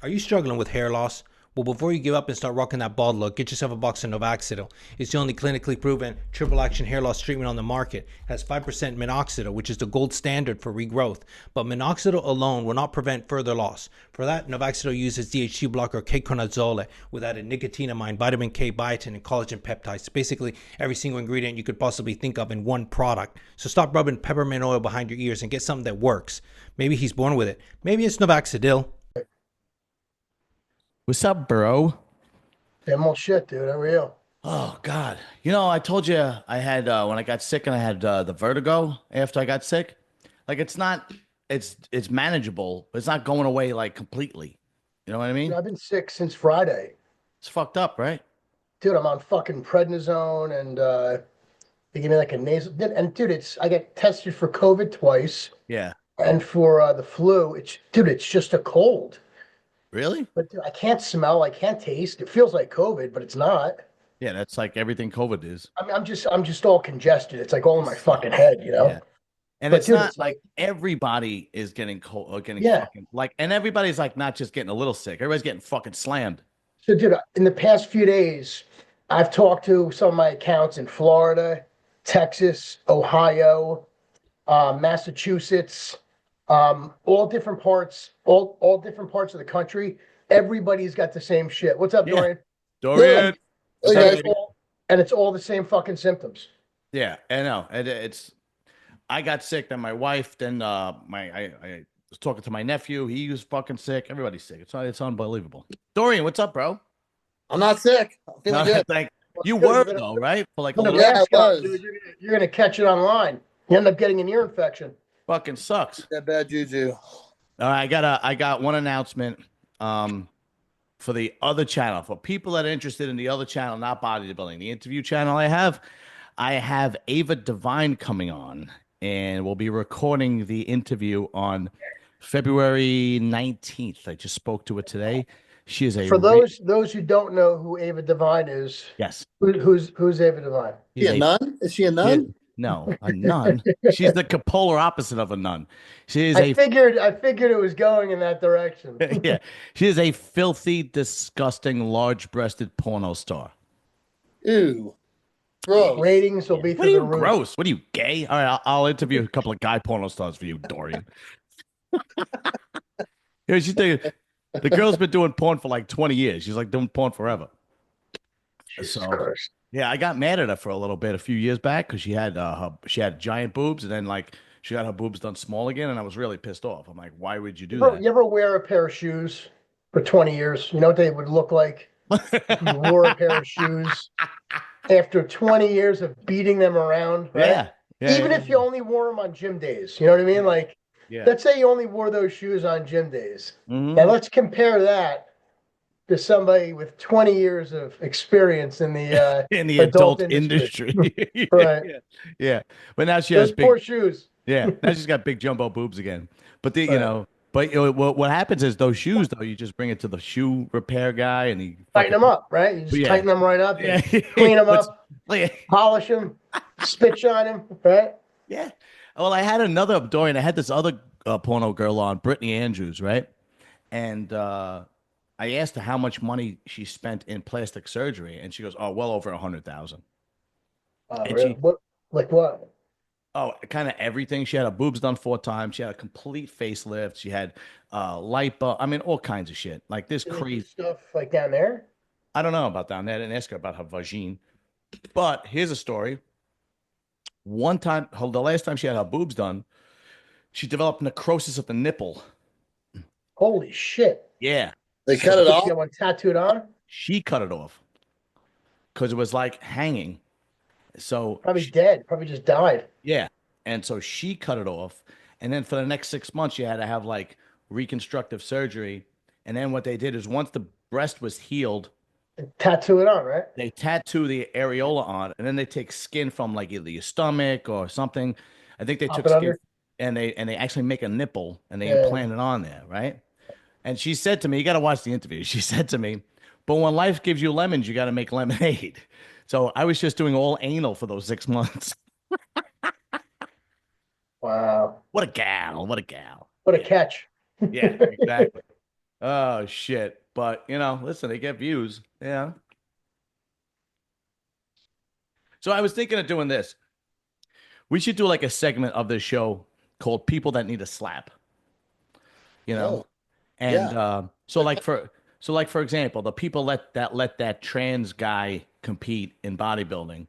Are you struggling with hair loss? Well, before you give up and start rocking that bald look, get yourself a box of Novaxidil. It's the only clinically proven triple action hair loss treatment on the market. It has 5% minoxidil, which is the gold standard for regrowth. But minoxidil alone will not prevent further loss. For that, Novaxidil uses DHT blocker ketoconazole with added nicotinamide, vitamin K, biotin, and collagen peptides. Basically, every single ingredient you could possibly think of in one product. So stop rubbing peppermint oil behind your ears and get something that works. Maybe he's born with it. Maybe it's Novaxidil. What's up, bro? Same old shit, dude. How are you? Oh God. I told you I had when I got sick and I had the vertigo after I got sick. Like it's manageable, but it's not going away like completely. You know what I mean? I've been sick since Friday. It's fucked up, right? Dude, I'm on fucking prednisone and they give me like a nasal. And dude, I get tested for COVID twice Yeah. and for the flu. It's just a cold. Really? But dude, I can't smell, I can't taste. It feels like COVID, but it's not. Yeah, that's like everything COVID is. I mean, I'm just all congested. It's like all in my fucking head, you know? Yeah. And But it's dude, not it's like everybody is getting cold or getting Yeah. fucking like, and everybody's like not just getting a little sick. Everybody's getting fucking slammed. So, dude, in the past few days, I've talked to some of my accounts in Florida, Texas, Ohio, Massachusetts, all different parts, all different parts of the country. Everybody's got the same shit. What's up, Yeah. Dorian? Dorian. And Sorry. it's all the same fucking symptoms. Yeah, I know. I got sick, then my wife, then I was talking to my nephew. He was fucking sick. Everybody's sick. It's unbelievable. Dorian, what's up, bro? I'm not sick. I'm feeling good. Thank you Good. were You're gonna though, right? For like a put a little Yeah, mask it on, was. dude. You're gonna catch it online. You end up getting an ear infection. fucking sucks. That bad juju. All right, I got one announcement for the other channel. For people that are interested in the other channel, not bodybuilding, the interview channel I have Ava Devine coming on, and we'll be recording the interview on February 19th. I just spoke to her today. She is a For those who don't know who Ava Devine is, yes. who's Ava Devine? She's She a nun? Is she a nun? no, a nun. She's the polar opposite of a nun. She is I figured it was going in that direction. yeah. She is a filthy, disgusting, large-breasted porno star. Ew. Gross. Ratings will be What are through you the roof. gross? What are you gay? All right, I'll interview a couple of guy porno stars for you, Dorian. Yeah, the girl's been doing porn for like 20 years. She's like doing porn forever. Jesus So Christ. yeah, I got mad at her for a little bit a few years back because she had giant boobs and then like she got her boobs done small again, and I was really pissed off. I'm like, why would you do that? You ever wear a pair of shoes for 20 years? You know what they would look like if you wore a pair of shoes after 20 years of beating them around, right? Yeah. Even if you only wore them on gym days, you know what I mean? Like, Yeah. let's say you only wore those shoes on gym days. Mhm. Now let's compare that to somebody with 20 years of experience in the in the adult adult industry. Right. Yeah. But now she Those has big poor shoes. yeah, now she's got big jumbo boobs again. But the you Right. know, but what happens is those shoes though, you just bring it to the shoe repair guy and he Tighten them up, right? You just Yeah. tighten them right up, Yeah. clean them Let's- up, Yeah. polish them, spit shine them, right? Yeah. Well, I had another Dorian. I had this other porno girl on, Brittany Andrews, right? And I asked her how much money she spent in plastic surgery, and she goes, "Oh, well over 100,000." And Really? she, What? Like what? oh, kind of everything. She had her boobs done 4 times. She had a complete facelift. She had lipo. I mean, all kinds of shit. Like this Did they do crazy. stuff like down there? I don't know about down there. I didn't ask her about her vagine. But here's a story. One time, the last time she had her boobs done, she developed necrosis of the nipple. Holy shit! Yeah. They cut it Did off. she get one tattooed on? She cut it off because it was like hanging. So Probably dead. Probably just died. yeah. And so she cut it off. And then for the next 6 months, she had to have like reconstructive surgery. And then what they did is once the breast was healed, Tattoo it on, right? they tattoo the areola on, and then they take skin from like either your stomach or something. I think they Pop took it skin under? and they actually make a nipple and they Yeah. implant it on there, right? And she said to me, you got to watch the interview. She said to me, but when life gives you lemons, you got to make lemonade. So I was just doing all anal for those 6 months. Wow. What a gal. What a gal. What a catch. Yeah, exactly. Oh shit. But listen, they get views. Yeah. So I was thinking of doing this. We should do like a segment of this show called People That Need a Slap, you know? Oh, And yeah. so like for example, the people that trans guy compete in bodybuilding,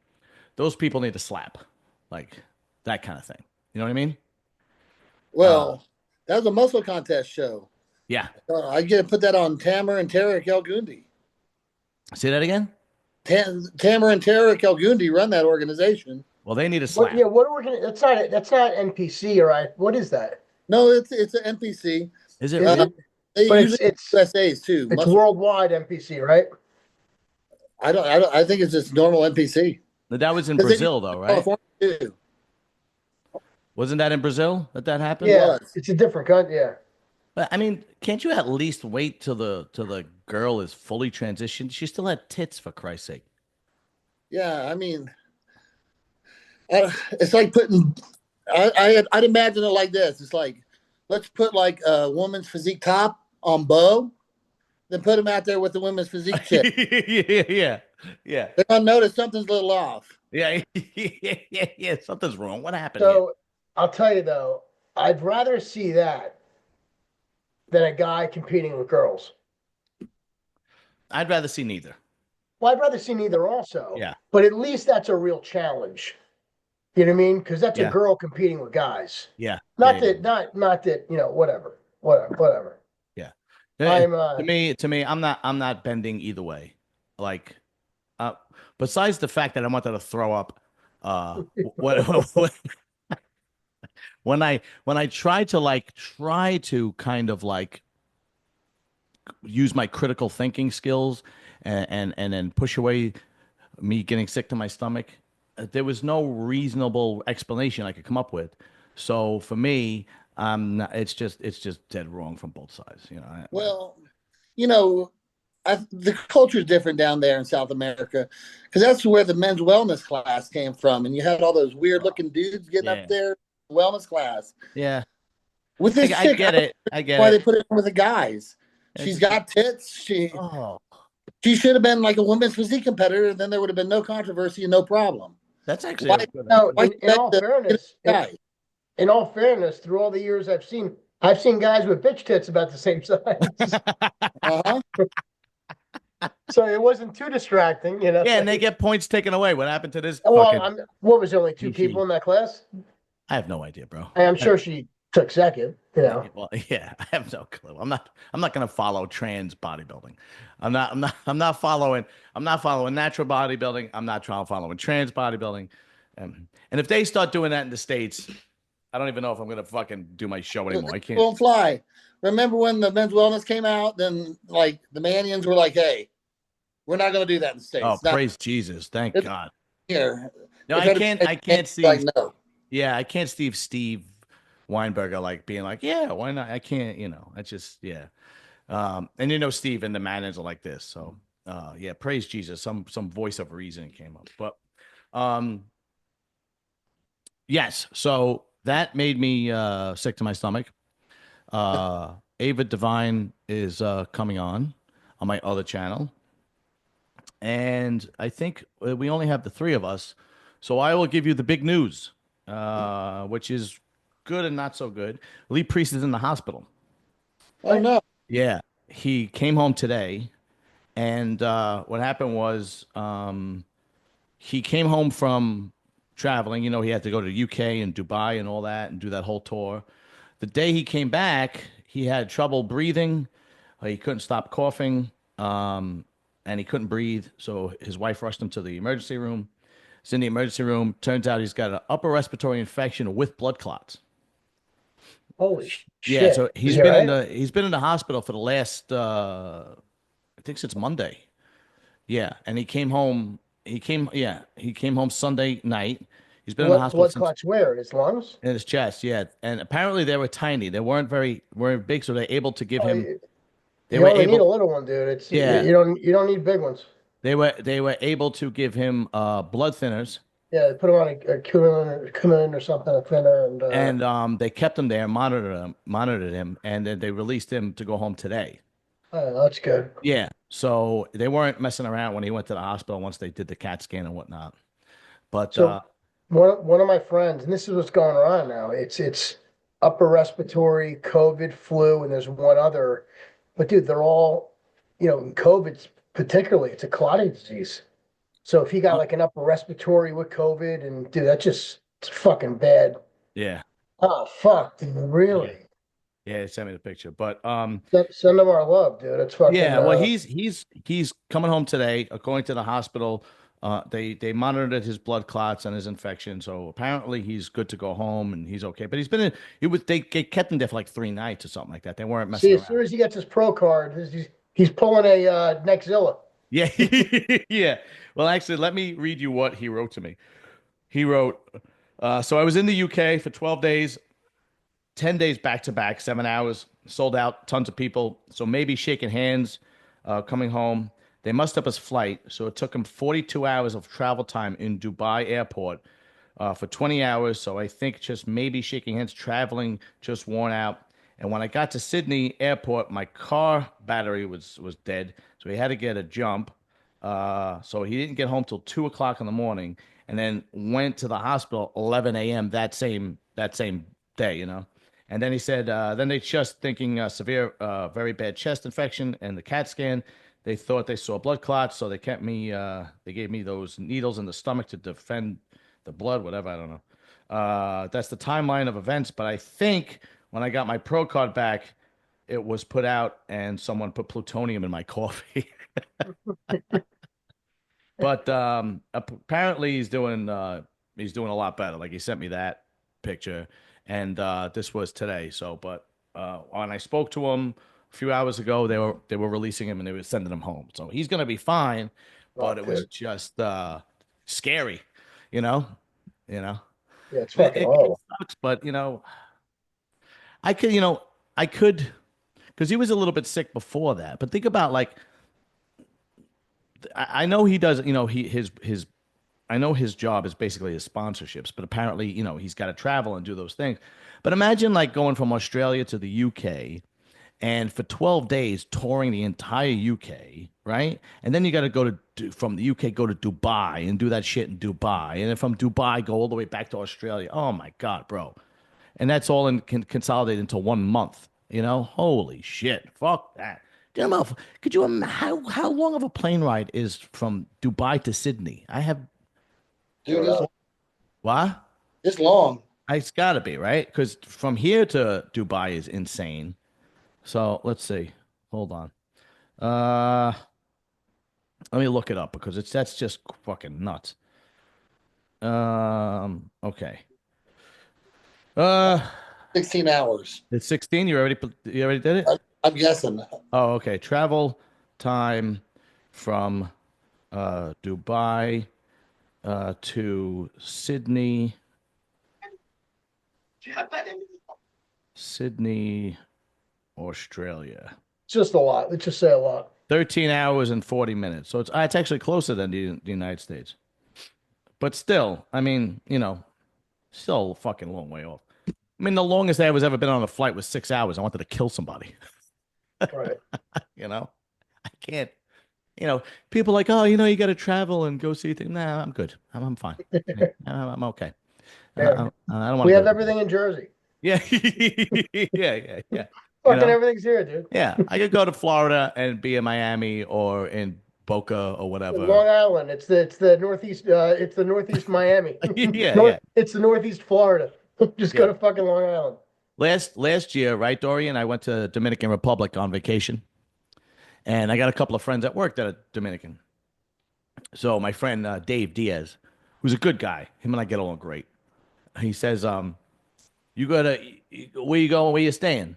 those people need a slap. Like that kind of thing. You know what I mean? Uh Well, that was a muscle contest show. yeah. I get to put that on Tamer and Tarek El Gundi. Say that again? Tamer and Tarek El Gundi run that organization. Well, they need a What? slap. Yeah. What are we gonna? That's not NPC, right? What is that? No, it's an NPC. Is it Is really? it? They But usually USA's too. it's Muscle. worldwide NPC, right? I think it's just normal NPC. But that was in 'Cause they Brazil though, right? California too. Wasn't that in Brazil that happened? Yeah, was. it's a different country. Yeah. But I mean, can't you at least wait till the girl is fully transitioned? She still had tits, for Christ's sake. Yeah, I mean, it's like putting. I'd imagine it like this. It's like, let's put like a woman's physique top on Bo, then put him out there with the women's physique chick. Yeah. They're gonna notice something's a little off. Yeah. Yeah. Something's wrong. What happened here? So I'll tell you though, I'd rather see that than a guy competing with girls. I'd rather see neither. Well, I'd rather see neither also. Yeah. But at least that's a real challenge. You know what I mean? Because that's Yeah. a girl competing with guys. Yeah. Not Yeah, that, not that, whatever. yeah. I'm To me, I'm not bending either way. Like, besides the fact that I wanted to throw up, what when I try to kind of like use my critical thinking skills and then push away me getting sick to my stomach, there was no reasonable explanation I could come up with. So for me, it's just dead wrong from both sides. Well, the culture is different down there in South America because that's where the men's wellness class came from, and you had all those weird looking dudes getting Yeah. up there wellness class. Yeah, With this I chick, get it. I get why they it. put it with the guys. She's got tits. Oh, She should have been like a women's physique competitor. Then there would have been no controversy and no problem. that's actually Why- a good no. Why In all the fairness, guy? in all fairness, through all the years I've seen guys with bitch tits about the same size. Uh-huh. So it wasn't too distracting, Yeah, and they get points taken away. What happened to this? Well, Fucking, what was there only two She- people in that class? I have no idea, bro. I'm sure she took second. Well, yeah, I have no clue. I'm not gonna follow trans bodybuilding. I'm not following natural bodybuilding. I'm not following trans bodybuilding. And if they start doing that in the States, I don't even know if I'm gonna fucking do my show anymore. I It can't. won't fly. Remember when the men's wellness came out? Then like the Manians were like, "Hey, we're not going to do that in the States. Oh, Not praise Jesus. Thank It's- God. here." No, They I tried to can't say, like, see. no. Yeah, I can't see Steve Weinberger like being like, yeah, why not? I can't, I just, yeah. And Steve and the manager like this. So yeah, praise Jesus. Some voice of reason came up. But yes, so that made me sick to my stomach. Ava Divine is coming on my other channel. And I think we only have the three of us. So I will give you the big news, which is good and not so good. Lee Priest is in the hospital. Oh no. Yeah. He came home today. And what happened was he came home from traveling. He had to go to the UK and Dubai and all that and do that whole tour. The day he came back, he had trouble breathing. He couldn't stop coughing. And he couldn't breathe. So his wife rushed him to the emergency room. He's in the emergency room. Turns out he's got an upper respiratory infection with blood clots. Holy shit! Yeah, so Is he all right? he's been in the hospital for the last I think since Monday. Yeah, and he came home. He came home Sunday night. He's been in the What hospital blood since clots where? In his lungs? in his chest. Yeah, and apparently they were tiny. They weren't big, so they're able to give him. They You were only need a able. little one, dude. It's Yeah. you don't need big ones. They were able to give him blood thinners. Yeah, put him on a cumin or something, a thinner, and And they kept him there, monitored him, and then they released him to go home today. Oh, that's good. Yeah. So they weren't messing around when he went to the hospital once they did the CAT scan and whatnot. But So one of my friends, and this is what's going on now. It's upper respiratory, COVID, flu, and there's one other. But dude, they're all, COVID's particularly, it's a clotting disease. So if he got like an upper respiratory with COVID, and dude, that's just it's fucking bad. yeah, Oh fuck, dude, really? yeah, he sent me the picture. But Send them our love, dude. It's fucking yeah, well, he's coming home today. According to the hospital, they monitored his blood clots and his infection. So apparently he's good to go home and he's okay. But he's been in. They kept him there for like 3 nights or something like that. They weren't messing see as soon around. as he gets his pro card, he's pulling a Nexzilla. Yeah, yeah. Well, actually, let me read you what he wrote to me. He wrote, so I was in the UK for 12 days, 10 days back to back, 7 hours, sold out, tons of people. So maybe shaking hands, coming home. They messed up his flight. So it took him 42 hours of travel time in Dubai airport for 20 hours. So I think just maybe shaking hands, traveling, just worn out. And when I got to Sydney airport, my car battery was dead. So he had to get a jump. So he didn't get home till 2 o'clock in the morning, and then went to the hospital 11 a.m. that same day. And then he said, then they just thinking severe, very bad chest infection, and the CAT scan. They thought they saw blood clots, so they kept me. They gave me those needles in the stomach to defend the blood, whatever. I don't know. That's the timeline of events. But I think when I got my pro card back, it was put out, and someone put plutonium in my coffee. But apparently he's doing a lot better. Like he sent me that picture, and this was today. So, but when I spoke to him a few hours ago, they were releasing him and they were sending him home. So he's gonna be fine. But Fuck, it was dude. just scary, you know, you know. Yeah, it's It, fucking it, it horrible. sucks, but I could, because he was a little bit sick before that. But think about like I know he does. His I know his job is basically his sponsorships, but apparently, he's got to travel and do those things. But imagine like going from Australia to the UK and for 12 days touring the entire UK, right? And then you got to from the UK, go to Dubai and do that shit in Dubai. And then from Dubai, go all the way back to Australia. Oh my God, bro. And that's all consolidated into 1 month. Holy shit. Fuck that. Damn, could you imagine how long of a plane ride is from Dubai to Sydney? I have Dude, it's, what? it's long. It's got to be, right? Because from here to Dubai is insane. So let's see. Hold on. Uh, Let me look it up because that's just fucking nuts. Okay. Uh, 16 hours. it's 16. You already did it? I'm guessing. Oh, okay. Travel time from Dubai to Sydney, Australia. It's just a lot. Let's just say a lot. 13 hours and 40 minutes. So it's actually closer than the United States. But still, I mean, still a fucking long way off. I mean, the longest I was ever been on a flight was 6 hours. I wanted to kill somebody. Right. I can't. People like, oh, you got to travel and go see things. Nah, I'm good. I'm fine. I'm okay. Yeah. I don't want We to have go. everything in Jersey. Yeah, yeah. Fucking everything's here, dude. Yeah, I could go to Florida and be in Miami or in Boca or whatever. Long Island. It's the northeast. It's the northeast Miami. Yeah, yeah, It's the northeast Florida. Just go yeah. to fucking Long Island. Last year, right, Dorian? I went to Dominican Republic on vacation, and I got a couple of friends at work that are Dominican. So my friend Dave Diaz, who's a good guy, him and I get along great. He says, "You gotta, where you going? Where you staying?"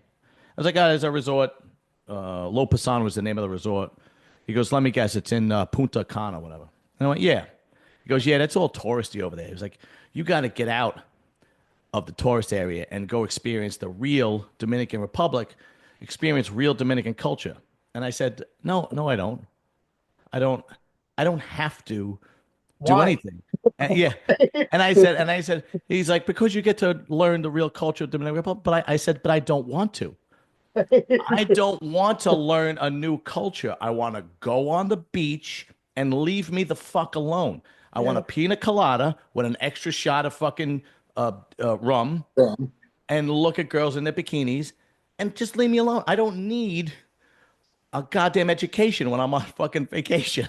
I was like, "Oh, there's a resort. Lo Pasan was the name of the resort." He goes, "Let me guess, it's in Punta Cana, whatever." And I went, "Yeah." He goes, "Yeah, that's all touristy over there." He was like, "You got to get out of the tourist area and go experience the real Dominican Republic, experience real Dominican culture." And I said, "No, no, I don't. I don't. I don't have to do Why? anything." And, yeah. And I said, he's like, because you get to learn the real culture of Dominican Republic. But I said, but I don't want to. I don't want to learn a new culture. I want to go on the beach and leave me the fuck alone. I want a Yeah. pina colada with an extra shot of fucking rum Um, and look at girls in their bikinis and just leave me alone. I don't need a goddamn education when I'm on fucking vacation.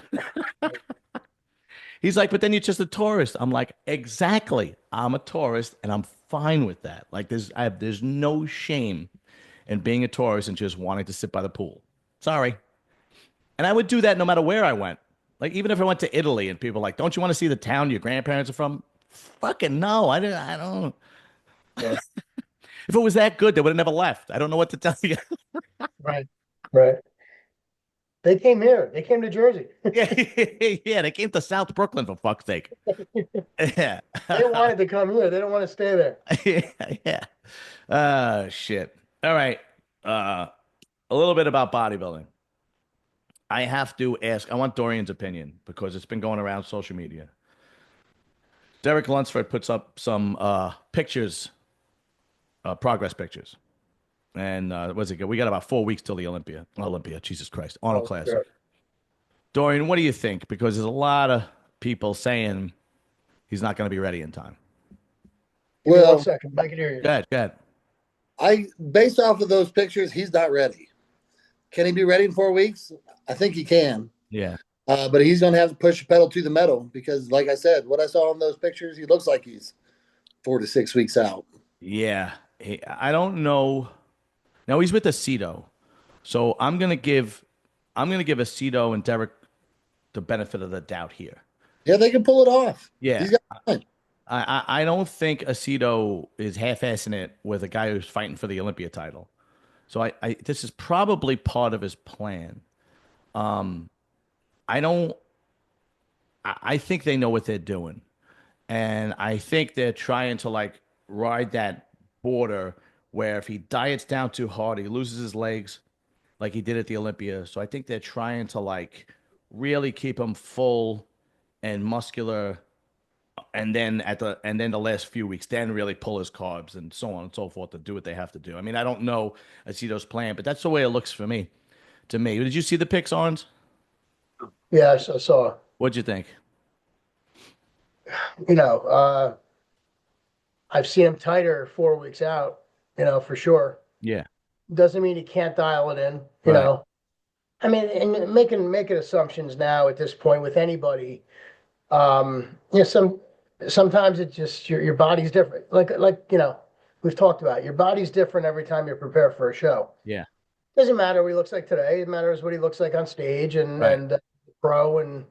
He's like, but then you're just a tourist. I'm like, exactly. I'm a tourist and I'm fine with that. Like there's no shame in being a tourist and just wanting to sit by the pool. Sorry. And I would do that no matter where I went. Like even if I went to Italy and people were like, don't you want to see the town your grandparents are from? Fucking no. I don't. Yeah. If it was that good, they would have never left. I don't know what to tell you. Right. Right. They came here. They came to Jersey. Yeah, yeah, they came to South Brooklyn for fuck's sake. Yeah. They wanted to come here. They don't want to stay there. Yeah, yeah. Shit. All right. Uh, a little bit about bodybuilding. I have to ask, I want Dorian's opinion because it's been going around social media. Derek Lunsford puts up some pictures, progress pictures. And what's it? We got about 4 weeks till the Olympia, Jesus Christ, Arnold Oh, Classic. sure. Dorian, what do you think? Because there's a lot of people saying he's not going to be ready in time. Give me one well, second. I can hear you. Go ahead, go ahead. based off of those pictures, he's not ready. Can he be ready in 4 weeks? I think he can. Yeah. But he's going to have to push the pedal to the metal because, like I said, what I saw in those pictures, he looks like he's 4 to 6 weeks out. Yeah. I don't know. Now he's with Aceto. So I'm gonna give Aceto and Derek the benefit of the doubt here. Yeah, they can pull it off. Yeah. He's got time. I don't think Aceto is half-assing it with a guy who's fighting for the Olympia title. So I this is probably part of his plan. I don't I think they know what they're doing. And I think they're trying to like ride that border where if he diets down too hard, he loses his legs like he did at the Olympia. So I think they're trying to like really keep him full and muscular and then the last few weeks then really pull his carbs and so on and so forth to do what they have to do. I mean, I don't know Aceto's plan, but that's the way it looks for me. To me. Did you see the pics, Arns? Yeah, I saw. What'd you think? You know, I've seen him tighter 4 weeks out, for sure. Yeah. Doesn't mean he can't dial it in, Right. I mean, and making assumptions now at this point with anybody. Sometimes it's just your body's different. Like we've talked about. Your body's different every time you prepare for a show. Yeah. Doesn't matter what he looks like today. It matters what he looks like on stage and Right. pro, and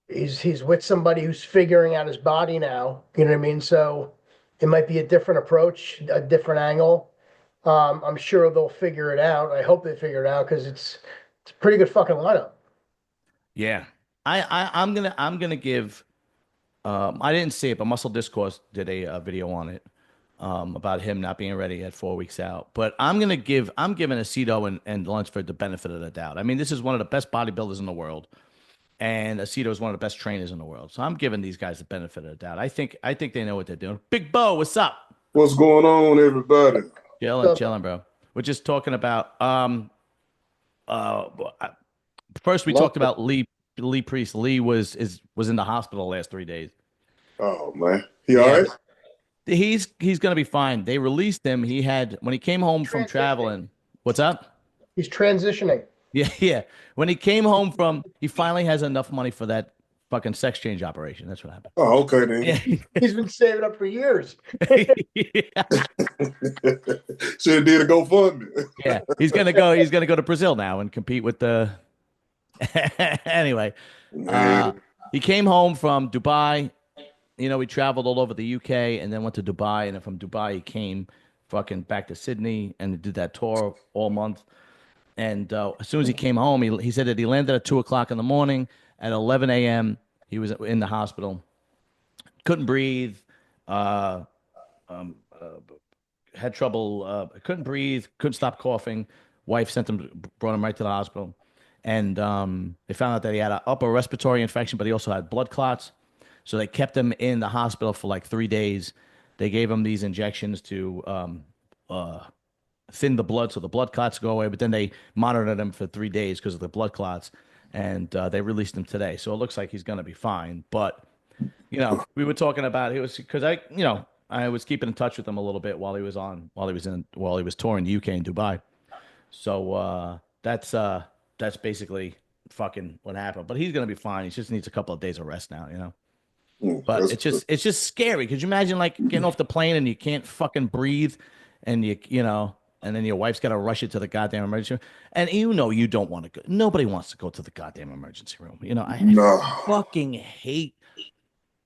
he's with somebody who's figuring out his body now. You know what I mean? So it might be a different approach, a different angle. I'm sure they'll figure it out. I hope they figure it out because it's a pretty good fucking lineup. Yeah. I'm gonna give I didn't see it, but Muscle Discourse did a video on it about him not being ready at 4 weeks out. But I'm giving Aceto and Lunsford the benefit of the doubt. I mean, this is one of the best bodybuilders in the world, and Aceto is one of the best trainers in the world. So I'm giving these guys the benefit of the doubt. I think they know what they're doing. Big Bo, what's up? What's going on, everybody? Chilling, bro. We're just talking about uh first we talked about Lee Priest. Lee was in the hospital the last 3 days. Oh man, he all right? He's gonna be fine. They released him. When he came home from traveling. What's up? He's transitioning. Yeah, yeah. When he came home he finally has enough money for that fucking sex change operation. That's what happened. Oh, okay then. Yeah. He's been saving up for years. Yeah. Should have did a GoFundMe. Yeah. He's gonna go to Brazil now and compete with the anyway. He came home from Dubai. He traveled all over the UK and then went to Dubai. And then from Dubai, he came fucking back to Sydney and did that tour all month. And as soon as he came home, he said that he landed at 2:00 in the morning. At 11 a.m., he was in the hospital. Couldn't breathe. Had trouble. Couldn't breathe. Couldn't stop coughing. Wife brought him right to the hospital. And they found out that he had an upper respiratory infection, but he also had blood clots. So they kept him in the hospital for like 3 days. They gave him these injections to thin the blood so the blood clots go away. But then they monitored him for 3 days because of the blood clots, and they released him today. So it looks like he's going to be fine. But we were talking about it was because I was keeping in touch with him a little bit while he was touring the UK and Dubai. So that's basically fucking what happened. But he's gonna be fine. He just needs a couple of days of rest now. But it's just scary. Could you imagine like getting off the plane and you can't fucking breathe, and and then your wife's got to rush you to the goddamn emergency room, and you don't want to go. Nobody wants to go to the goddamn emergency room. I fucking hate.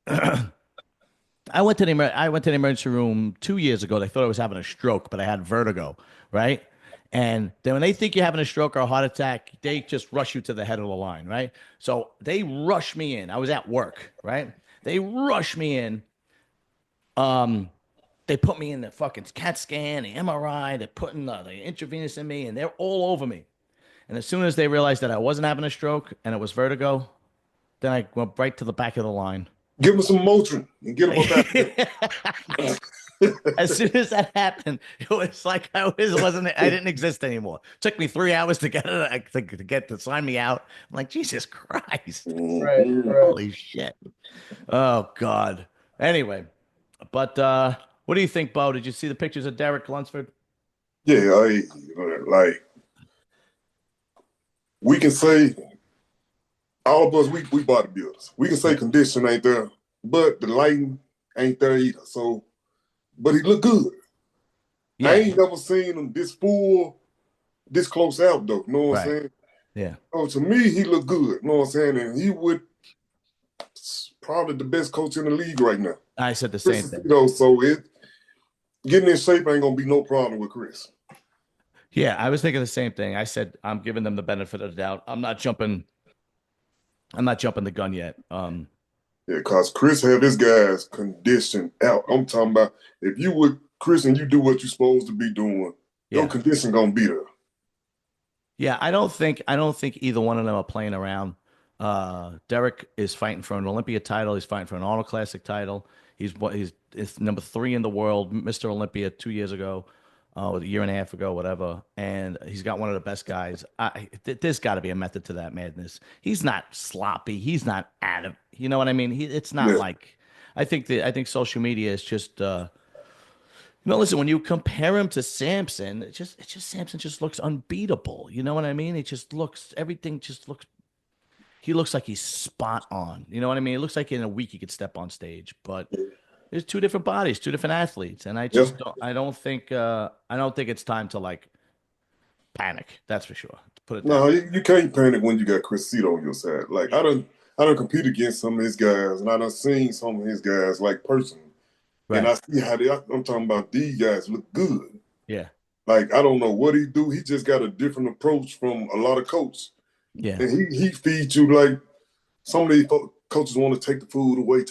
I went to the emergency room 2 years ago. They thought I was having a stroke, but I had vertigo, right? And then when they think you're having a stroke or a heart attack, they just rush you to the head of the line, right? So they rushed me in. I was at work, right? They rushed me in. They put me in the fucking CAT scan, the MRI. They're putting the intravenous in me, and they're all over me. And as soon as they realized that I wasn't having a stroke and it was vertigo, then I went right to the back of the line. Give him some Motrin and get him up out. As soon as that happened, it was like I didn't exist anymore. It took me 3 hours to to sign me out. I'm like, Jesus Christ. Right. Holy shit. Oh God. Anyway, but what do you think, Bo? Did you see the pictures of Derek Lunsford? Yeah, like we can say all of us, we bodybuilders. We can say condition ain't there, but the lighting ain't there either. So, but he look good. Yeah. I ain't never seen him this full, this close out though. You know what I'm saying? Yeah. So to me, he look good. You know what I'm saying? And he would probably the best coach in the league right now. I said the same thing. So getting in shape ain't gonna be no problem with Chris. Yeah, I was thinking the same thing. I said I'm giving them the benefit of the doubt. I'm not jumping the gun yet. Yeah, because Chris have his guys conditioned out. I'm talking about if you would Chris and you do what you're supposed to be doing, your condition gonna be there. Yeah, I don't think either one of them are playing around. Derek is fighting for an Olympia title. He's fighting for an Arnold Classic title. He's number 3 in the world, Mr. Olympia 2 years ago, a year and a half ago, whatever. And he's got one of the best guys. There's got to be a method to that madness. He's not sloppy. He's not adamant. You know what I mean? It's not like I think social media is just. Listen, when you compare him to Samson, it's just Samson just looks unbeatable. You know what I mean? Everything just looks. He looks like he's spot on. You know what I mean? It looks like in a week he could step on stage, but there's 2 different bodies, 2 different athletes, and I just don't think it's time to like panic. That's for sure. Put it. No, you can't panic when you got Chris Cito on your side. Like I don't compete against some of his guys, and I done seen some of his guys like personally, and I see how I'm talking about these guys look good. Yeah. Like I don't know what he do. He just got a different approach from a lot of coaches. Yeah, and he feeds you like some of these coaches want to take the food away.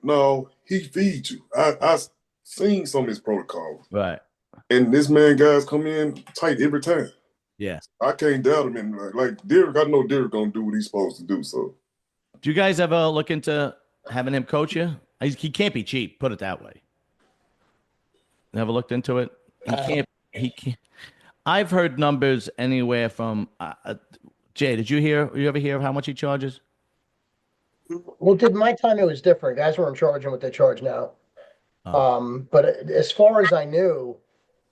No, he feeds you. I seen some of his protocols. Right. And this man guys come in tight every time. Yeah. I can't doubt him. And like Derek, I know Derek gonna do what he's supposed to do. So, do you guys ever look into having him coach you? He can't be cheap. Put it that way. Never looked into it. He can't. I've heard numbers anywhere from. Jay, did you ever hear of how much he charges? Well, my time it was different. Guys weren't charging what they charge now. But as far as I knew,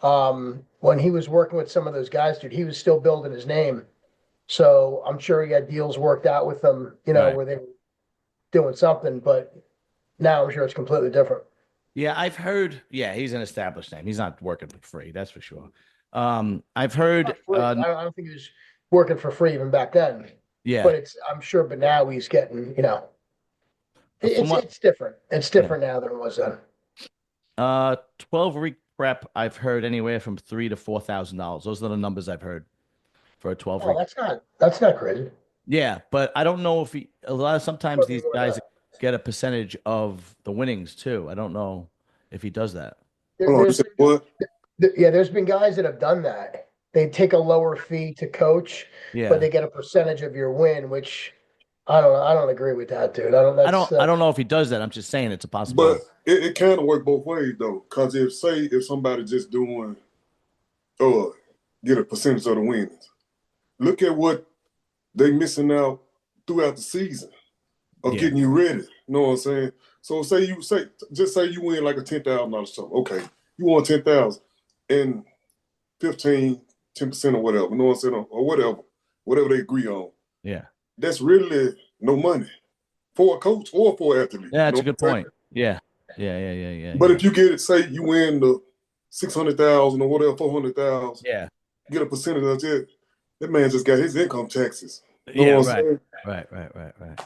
when he was working with some of those guys, dude, he was still building his name. So I'm sure he had deals worked out with them, where they were doing something. But now I'm sure it's completely different. Yeah, I've heard. Yeah, he's an established name. He's not working for free. That's for sure. I've heard. I don't think he was working for free even back then. Yeah, but I'm sure. But now he's getting, it's different. It's different now than it was then. 12-week prep. I've heard anywhere from $3,000 to $4,000. Those are the numbers I've heard for a 12-week. Oh, that's not crazy. Yeah, but I don't know if sometimes these guys get a percentage of the winnings too. I don't know if he does that. There's been guys that have done that. They take a lower fee to coach, but they get a percentage of your win, which I don't agree with that, dude. I don't know if he does that. I'm just saying it's a possibility. But it kind of work both ways though, because if somebody just doing get a percentage of the winnings. Look at what they missing out throughout the season of getting you ready. You know what I'm saying? So just say you win like a $10,000 show. Okay, you won 10,000 and 10% or whatever. You know what I'm saying? Or whatever they agree on. Yeah. That's really no money for a coach or for an athlete. Yeah, that's a good point. Yeah. But if you get it, say you win the 600,000 or whatever, 400,000. Yeah. Get a percentage of it. That man just got his income taxes. Yeah, right.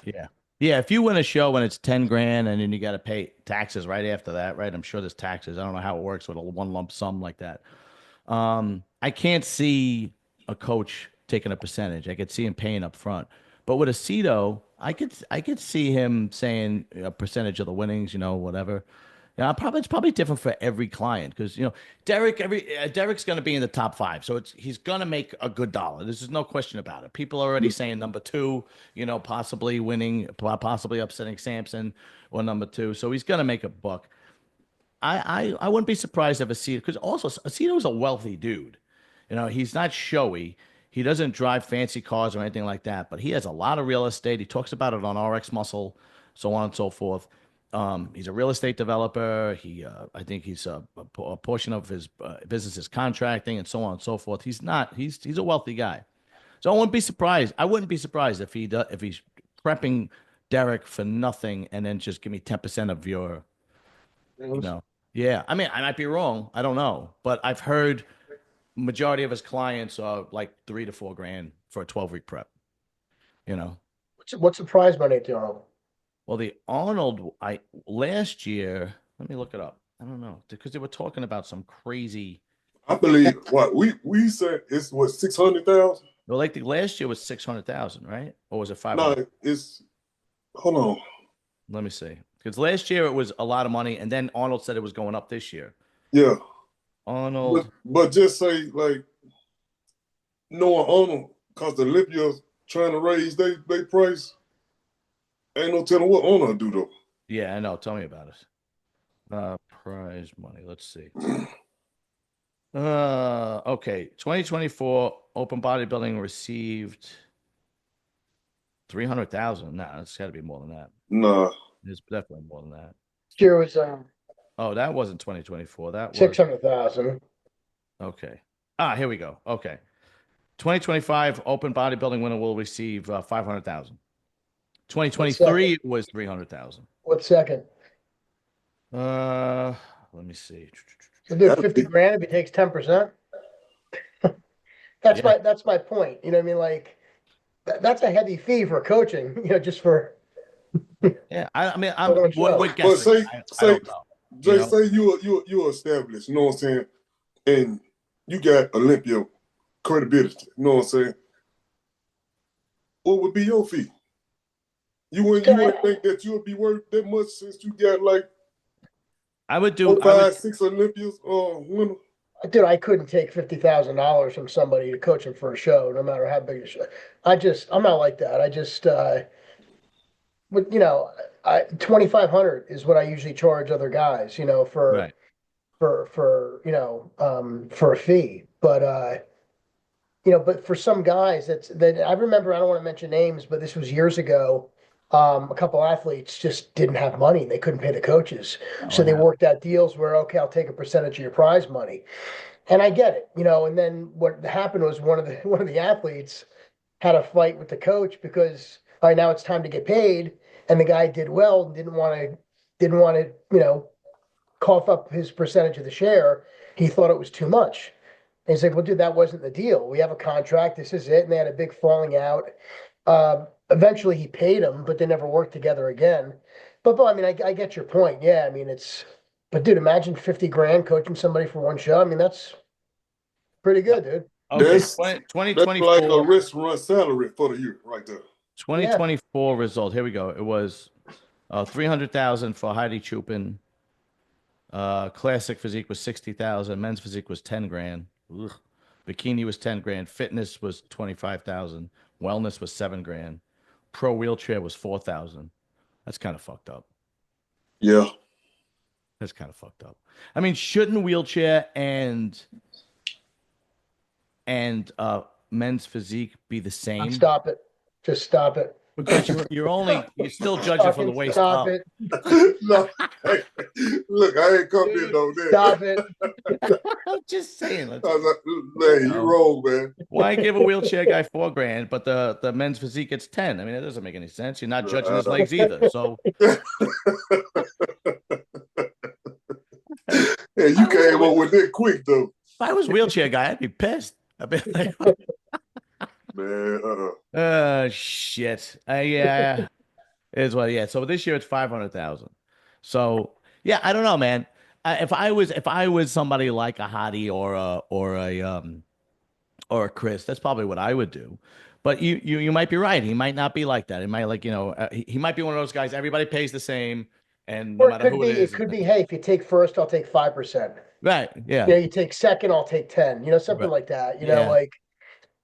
Yeah. Yeah, if you win a show and it's 10 grand and then you got to pay taxes right after that, right? I'm sure there's taxes. I don't know how it works with a one lump sum like that. I can't see a coach taking a percentage. I could see him paying up front. But with Aceto, I could see him saying a percentage of the winnings, whatever. Yeah, it's probably different for every client because Derek's going to be in the top 5, so he's going to make a good dollar. There's no question about it. People are already saying number 2, possibly winning, possibly upsetting Samson or number 2, so he's going to make a buck. I wouldn't be surprised if Aceto, because also Aceto's a wealthy dude. He's not showy. He doesn't drive fancy cars or anything like that, but he has a lot of real estate. He talks about it on RX Muscle, so on and so forth. He's a real estate developer. I think he's a portion of his business is contracting and so on and so forth. He's a wealthy guy. So I wouldn't be surprised. I wouldn't be surprised if he's prepping Derek for nothing and then just give me 10% of your, Yeah. I mean, I might be wrong. I don't know, but I've heard majority of his clients are like $3 to $4 grand for a 12-week prep. What's the prize money at the Arnold? Well, the Arnold, last year, let me look it up. I don't know, because they were talking about some crazy. I believe what we said it's 600,000. Well, like the last year was 600,000, right? Or was it 500? No, it's hold on. Let me see, because last year it was a lot of money, and then Arnold said it was going up this year. Yeah, Arnold, but just say like knowing Arnold, because the Olympia's trying to raise they price. Ain't no telling what Arnold do though. Yeah, I know. Tell me about it. Prize money. Let's see. Okay. 2024 Open Bodybuilding received 300,000. Nah, it's got to be more than that. Nah, It's definitely more than that. Here was Oh, that wasn't 2024. That was 600,000. Okay. Here we go. Okay. 2025 Open Bodybuilding winner will receive 500,000. 2023 was 300,000. What second? Let me see. He'll do 50 grand if he takes 10%. That's my point. You know what I mean? Like that's a heavy fee for coaching, just for. Yeah, I mean, we're guessing. But say you established, you know what I'm saying, and you got Olympia credibility, you know what I'm saying. What would be your fee? You wouldn't think that you would be worth that much since you got like I would do 6 Olympias winner. Dude, I couldn't take $50,000 from somebody to coach him for a show, no matter how big a show. I'm not like that. But 2,500 is what I usually charge other guys, for right. for a fee. But but for some guys that I remember, I don't want to mention names, but this was years ago. A couple athletes just didn't have money and they couldn't pay the coaches. So they worked out deals where, okay, I'll take a percentage of your prize money. And I get it, and then what happened was one of the athletes had a fight with the coach because all right, now it's time to get paid. And the guy did well and didn't want to, cough up his percentage of the share. He thought it was too much. And he's like, well, dude, that wasn't the deal. We have a contract. This is it. And they had a big falling out. Eventually he paid him, but they never worked together again. But I mean, I get your point. Yeah, I mean, but dude, imagine 50 grand coaching somebody for one show. I mean, that's pretty good, dude. Okay, That's 2024. like a restaurant salary for the year right there. 2024 result. Here we go. It was 300,000 for Heidi Chupin. Classic physique was 60,000. Men's physique was 10 grand. Ugh. Bikini was 10 grand. Fitness was 25,000. Wellness was 7 grand. Pro wheelchair was 4,000. That's kind of fucked up. Yeah. That's kind of fucked up. I mean, shouldn't wheelchair and and men's physique be the same? Stop it. Just stop it. Because you're still judging from the Fucking waist stop up. it. No, hey, look, I ain't come in on that. Stop it. I'm just saying. I was like, hey, you wrong, man. Why give a wheelchair guy $4,000, but the men's physique gets 10? I mean, it doesn't make any sense. You're not judging his legs either. So Yeah, you came up with that quick though. if I was wheelchair guy, I'd be pissed. I'd be like, Man, shit. Yeah. Is what, yeah. So this year it's 500,000. So yeah, I don't know, man. If I was somebody like a Hottie or a Chris, that's probably what I would do. But you might be right. He might not be like that. He might he might be one of those guys. Everybody pays the same, and no Or matter who it is, it could be, hey, if you take first, I'll take 5%. right? Yeah, You take second, I'll take 10. Something like that. Yeah. Like,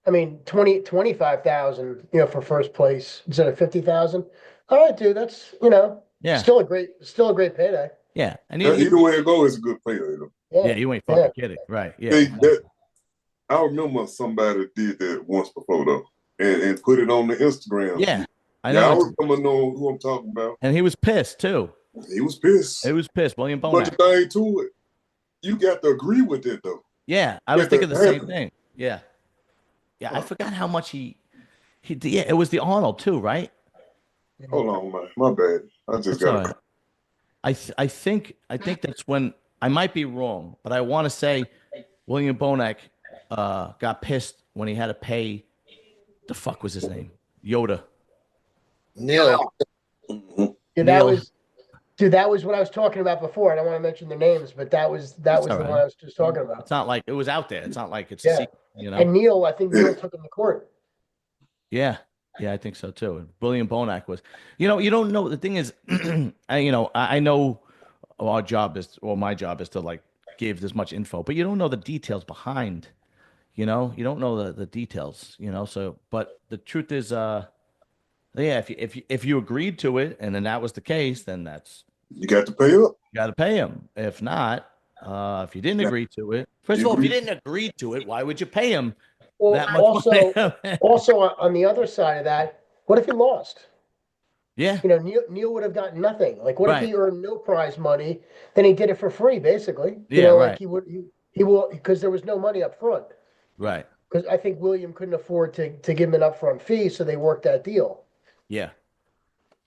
I mean, 25,000, for first place instead of 50,000. All right, dude, that's, Yeah. still a great payday. Yeah, and either way it goes, it's a good pay. Yeah, you ain't fucking kidding, right? Yeah. I remember somebody did that once before though, and put it on the Instagram. Yeah, I know. I remember knowing who I'm talking about. And he was pissed too. He was pissed. He was pissed. William Bonac. But the thing to it, you got to agree with it though. Yeah, I was thinking the same thing. Yeah, I forgot how much he did. Yeah, it was the Arnold too, right? Hold on, man. My bad. I just got it. I think that's when, I might be wrong, but I want to say William Bonac got pissed when he had to pay, the fuck was his name? Yoda. Neil. Yeah, that was what I was talking about before. I don't want to mention the names, but that was the one I was just talking about. It's not like it was out there. It's not like it's a secret, And Neil, I think Neil took him to court. Yeah, I think so too. And William Bonac was, you don't know. The thing is, I know my job is to like give this much info, but you don't know the details behind. You don't know the details. So, but the truth is, if you agreed to it, and then that was the case, then you got to pay up. You got to pay him. If not, if you didn't agree to it, first of all, if you didn't agree to it, why would you pay him? Well, also on the other side of that, what if he lost? Yeah. Neil would have gotten nothing. Like, what if he earned no prize money? Then he did it for free, basically. Like he will, because there was no money up front. Right. Because I think William couldn't afford to give him an upfront fee, so they worked that deal. Yeah.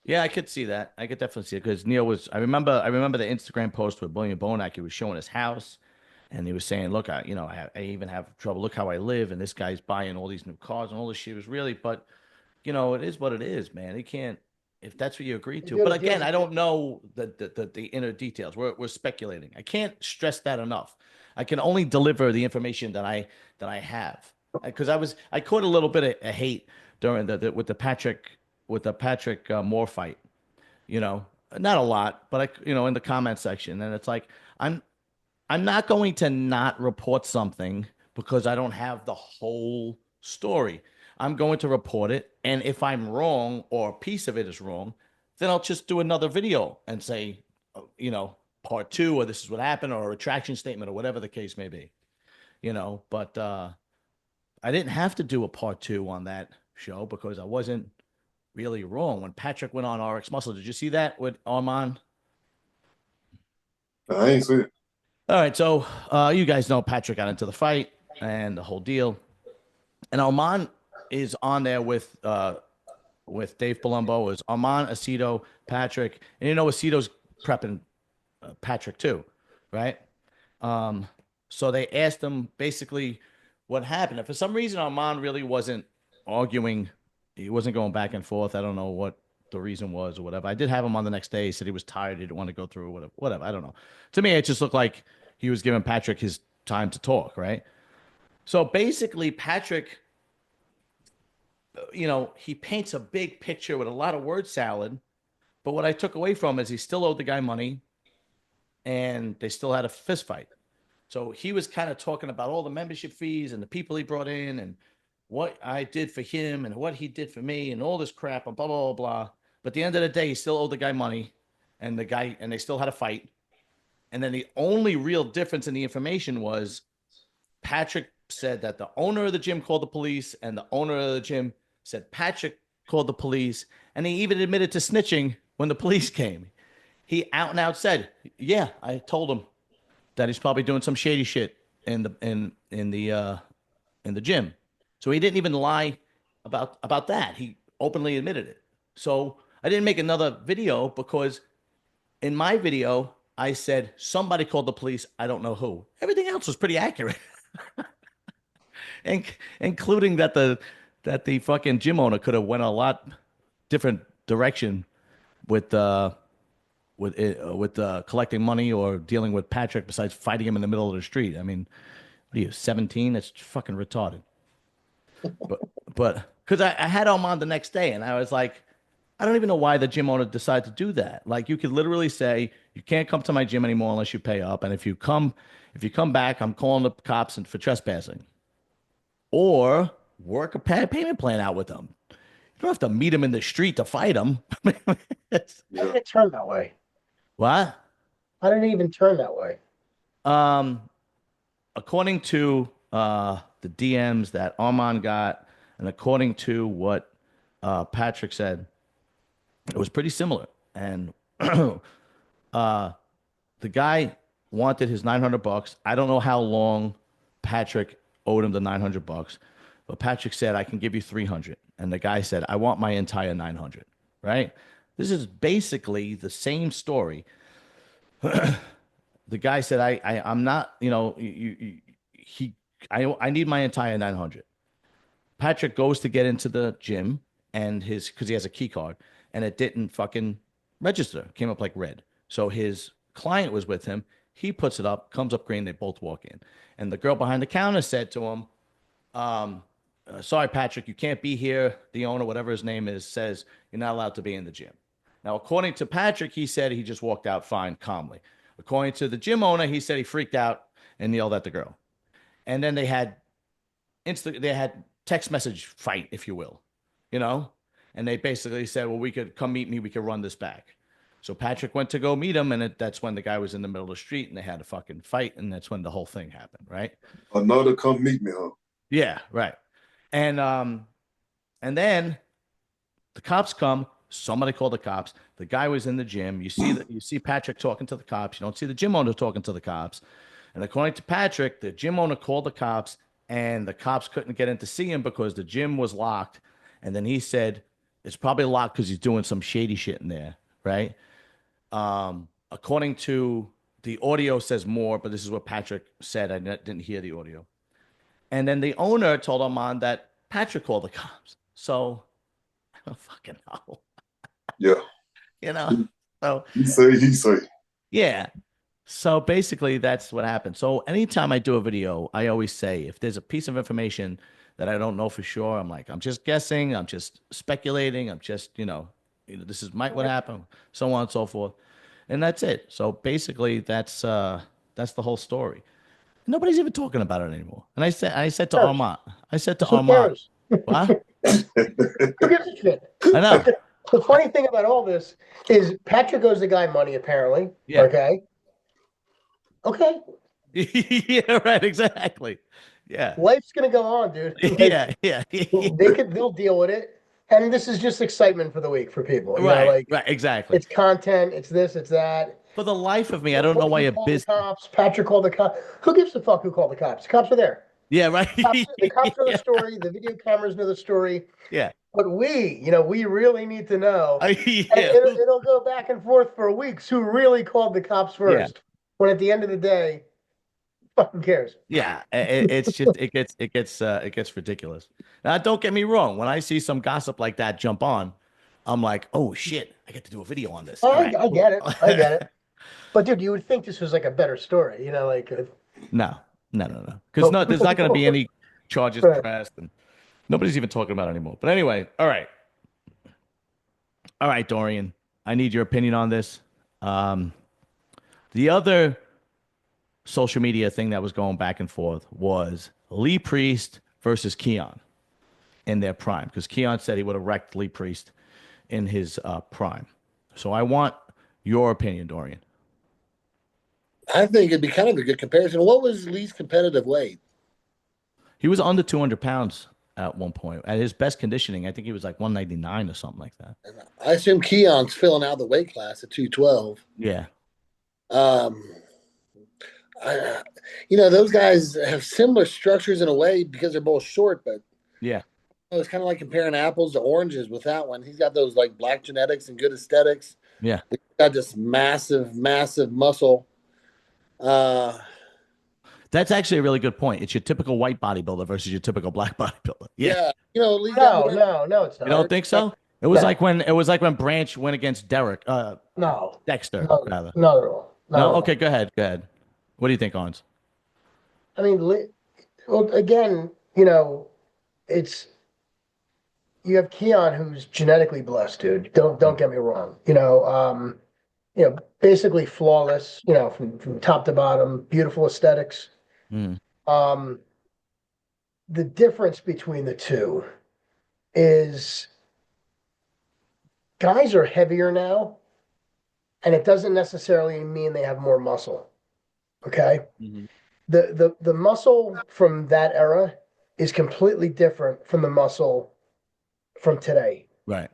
Yeah, I could see that. I could definitely see it because Neil was. I remember the Instagram post with William Bonac. He was showing his house. And he was saying, look, I even have trouble. Look how I live. And this guy's buying all these new cars and all this shit. It was really, but, it is what it is, man. He can't, if that's what you agreed to. But again, I don't know the inner details. We're speculating. I can't stress that enough. I can only deliver the information that I have. Because I caught a little bit of hate during with the Patrick Moore fight. Not a lot, but in the comment section. And it's like, I'm not going to not report something because I don't have the whole story. I'm going to report it. And if I'm wrong or a piece of it is wrong, then I'll just do another video and say, part 2, or this is what happened, or a retraction statement, or whatever the case may be. But I didn't have to do a part 2 on that show because I wasn't really wrong. When Patrick went on RX Muscle, did you see that with Armand? I ain't see it. All right, so you guys know Patrick got into the fight and the whole deal, and Armand is on there with Dave Palumbo. Is Armand, Aceto, Patrick, and Aceto's prepping Patrick too, right? So they asked him basically what happened. And for some reason, Armand really wasn't arguing; he wasn't going back and forth. I don't know what the reason was or whatever. I did have him on the next day. He said he was tired. He didn't want to go through whatever. I don't know. To me, it just looked like he was giving Patrick his time to talk, right? So basically, Patrick, he paints a big picture with a lot of word salad. But what I took away from is he still owed the guy money and they still had a fist fight. So he was kind of talking about all the membership fees and the people he brought in and what I did for him and what he did for me and all this crap and blah, blah, blah, blah. But at the end of the day, he still owed the guy money and they still had a fight. And then the only real difference in the information was Patrick said that the owner of the gym called the police, and the owner of the gym said Patrick called the police, and he even admitted to snitching when the police came. He out and out said, "Yeah, I told him that he's probably doing some shady shit in the gym." So he didn't even lie about that. He openly admitted it. So I didn't make another video because in my video I said somebody called the police. I don't know who. Everything else was pretty accurate, including that the fucking gym owner could have went a lot different direction with collecting money or dealing with Patrick besides fighting him in the middle of the street. I mean, what are you, 17? That's fucking retarded. But because I had him on the next day, and I was like, I don't even know why the gym owner decided to do that. Like, you could literally say, you can't come to my gym anymore unless you pay up, and if you come back, I'm calling the cops for trespassing. Or work a payment plan out with them. You don't have to meet him in the street to fight him. How did it turn that way? What? How did it even turn that way? According to the DMs that Armand got, and according to what Patrick said, it was pretty similar. And the guy wanted his $900. I don't know how long Patrick owed him the $900, but Patrick said, I can give you 300. And the guy said, I want my entire 900, right? This is basically the same story. The guy said, I'm not, I need my entire 900. Patrick goes to get into the gym and because he has a key card, and it didn't fucking register. It came up like red. So his client was with him. He puts it up, comes up green. They both walk in. And the girl behind the counter said to him, sorry, Patrick, you can't be here. The owner, whatever his name is, says you're not allowed to be in the gym. Now, according to Patrick, he said he just walked out fine, calmly. According to the gym owner, he said he freaked out and yelled at the girl. And then they had text message fight, if you will, and they basically said, well, we could come meet me. We could run this back. So Patrick went to go meet him, and that's when the guy was in the middle of the street, and they had a fucking fight, and that's when the whole thing happened, right? Another come meet me, huh? Yeah, right. And then the cops come. Somebody called the cops. The guy was in the gym. You see Patrick talking to the cops. You don't see the gym owner talking to the cops. And according to Patrick, the gym owner called the cops, and the cops couldn't get in to see him because the gym was locked. And then he said it's probably locked because he's doing some shady shit in there, right? According to the audio says more, but this is what Patrick said. I didn't hear the audio. And then the owner told Armand that Patrick called the cops. So I don't fucking know. Yeah. So he say. Yeah. So basically that's what happened. So anytime I do a video, I always say, if there's a piece of information that I don't know for sure, I'm like, I'm just guessing, I'm just speculating, I'm just, this is what happened, so on and so forth. And that's it. So basically that's the whole story. Nobody's even talking about it anymore. And I said to Armand, what? Who gives a shit? I know. The funny thing about all this is Patrick owes the guy money, apparently. Yeah. Okay. Yeah, right. Exactly. Yeah. Life's gonna go on, dude. Yeah. They'll deal with it. And this is just excitement for the week for people. Right. Exactly. It's content, it's this, it's that. For the life of me, I don't know why a business. Cops. Patrick called the cops. Who gives a fuck who called the cops? The cops are there. Yeah, right. The cops know the story. The video cameras know the story. Yeah. But we really need to know. Yeah. And it'll go back and forth for weeks. Who really called the cops first? Yeah. When at the end of the day, fucking cares. Yeah, it's just it gets ridiculous. Now, don't get me wrong. When I see some gossip like that jump on, I'm like, oh shit, I get to do a video on this. I get it. But dude, you would think this was like a better story, No. Because there's not going to be any charges pressed, and nobody's even talking about it anymore. But anyway, all right, Dorian, I need your opinion on this. The other social media thing that was going back and forth was Lee Priest versus Keon in their prime, because Keon said he would have wrecked Lee Priest in his prime. So I want your opinion, Dorian. I think it'd be kind of a good comparison. What was Lee's competitive weight? He was under 200 pounds at one point. At his best conditioning, I think he was like 199 or something like that. I assume Keon's filling out the weight class at 212. Yeah. Um, I, those guys have similar structures in a way because they're both short, but Yeah. it's kind of like comparing apples to oranges with that one. He's got those like black genetics and good aesthetics. Yeah. He's got this massive, massive muscle. That's actually a really good point. It's your typical white bodybuilder versus your typical black bodybuilder. Yeah. Lee got No, it's not. You don't think so? It was like when Branch went against Derek, No, Dexter, no, rather. not at all. Not at No? all. Okay, go ahead. Go ahead. What do you think, Hans? I mean, well, again, it's you have Keon who's genetically blessed, dude. Don't get me wrong. Basically flawless. From top to bottom, beautiful aesthetics. Mm. The difference between the two is guys are heavier now, and it doesn't necessarily mean they have more muscle. Okay. Mm-hmm. The muscle from that era is completely different from the muscle from today. Right.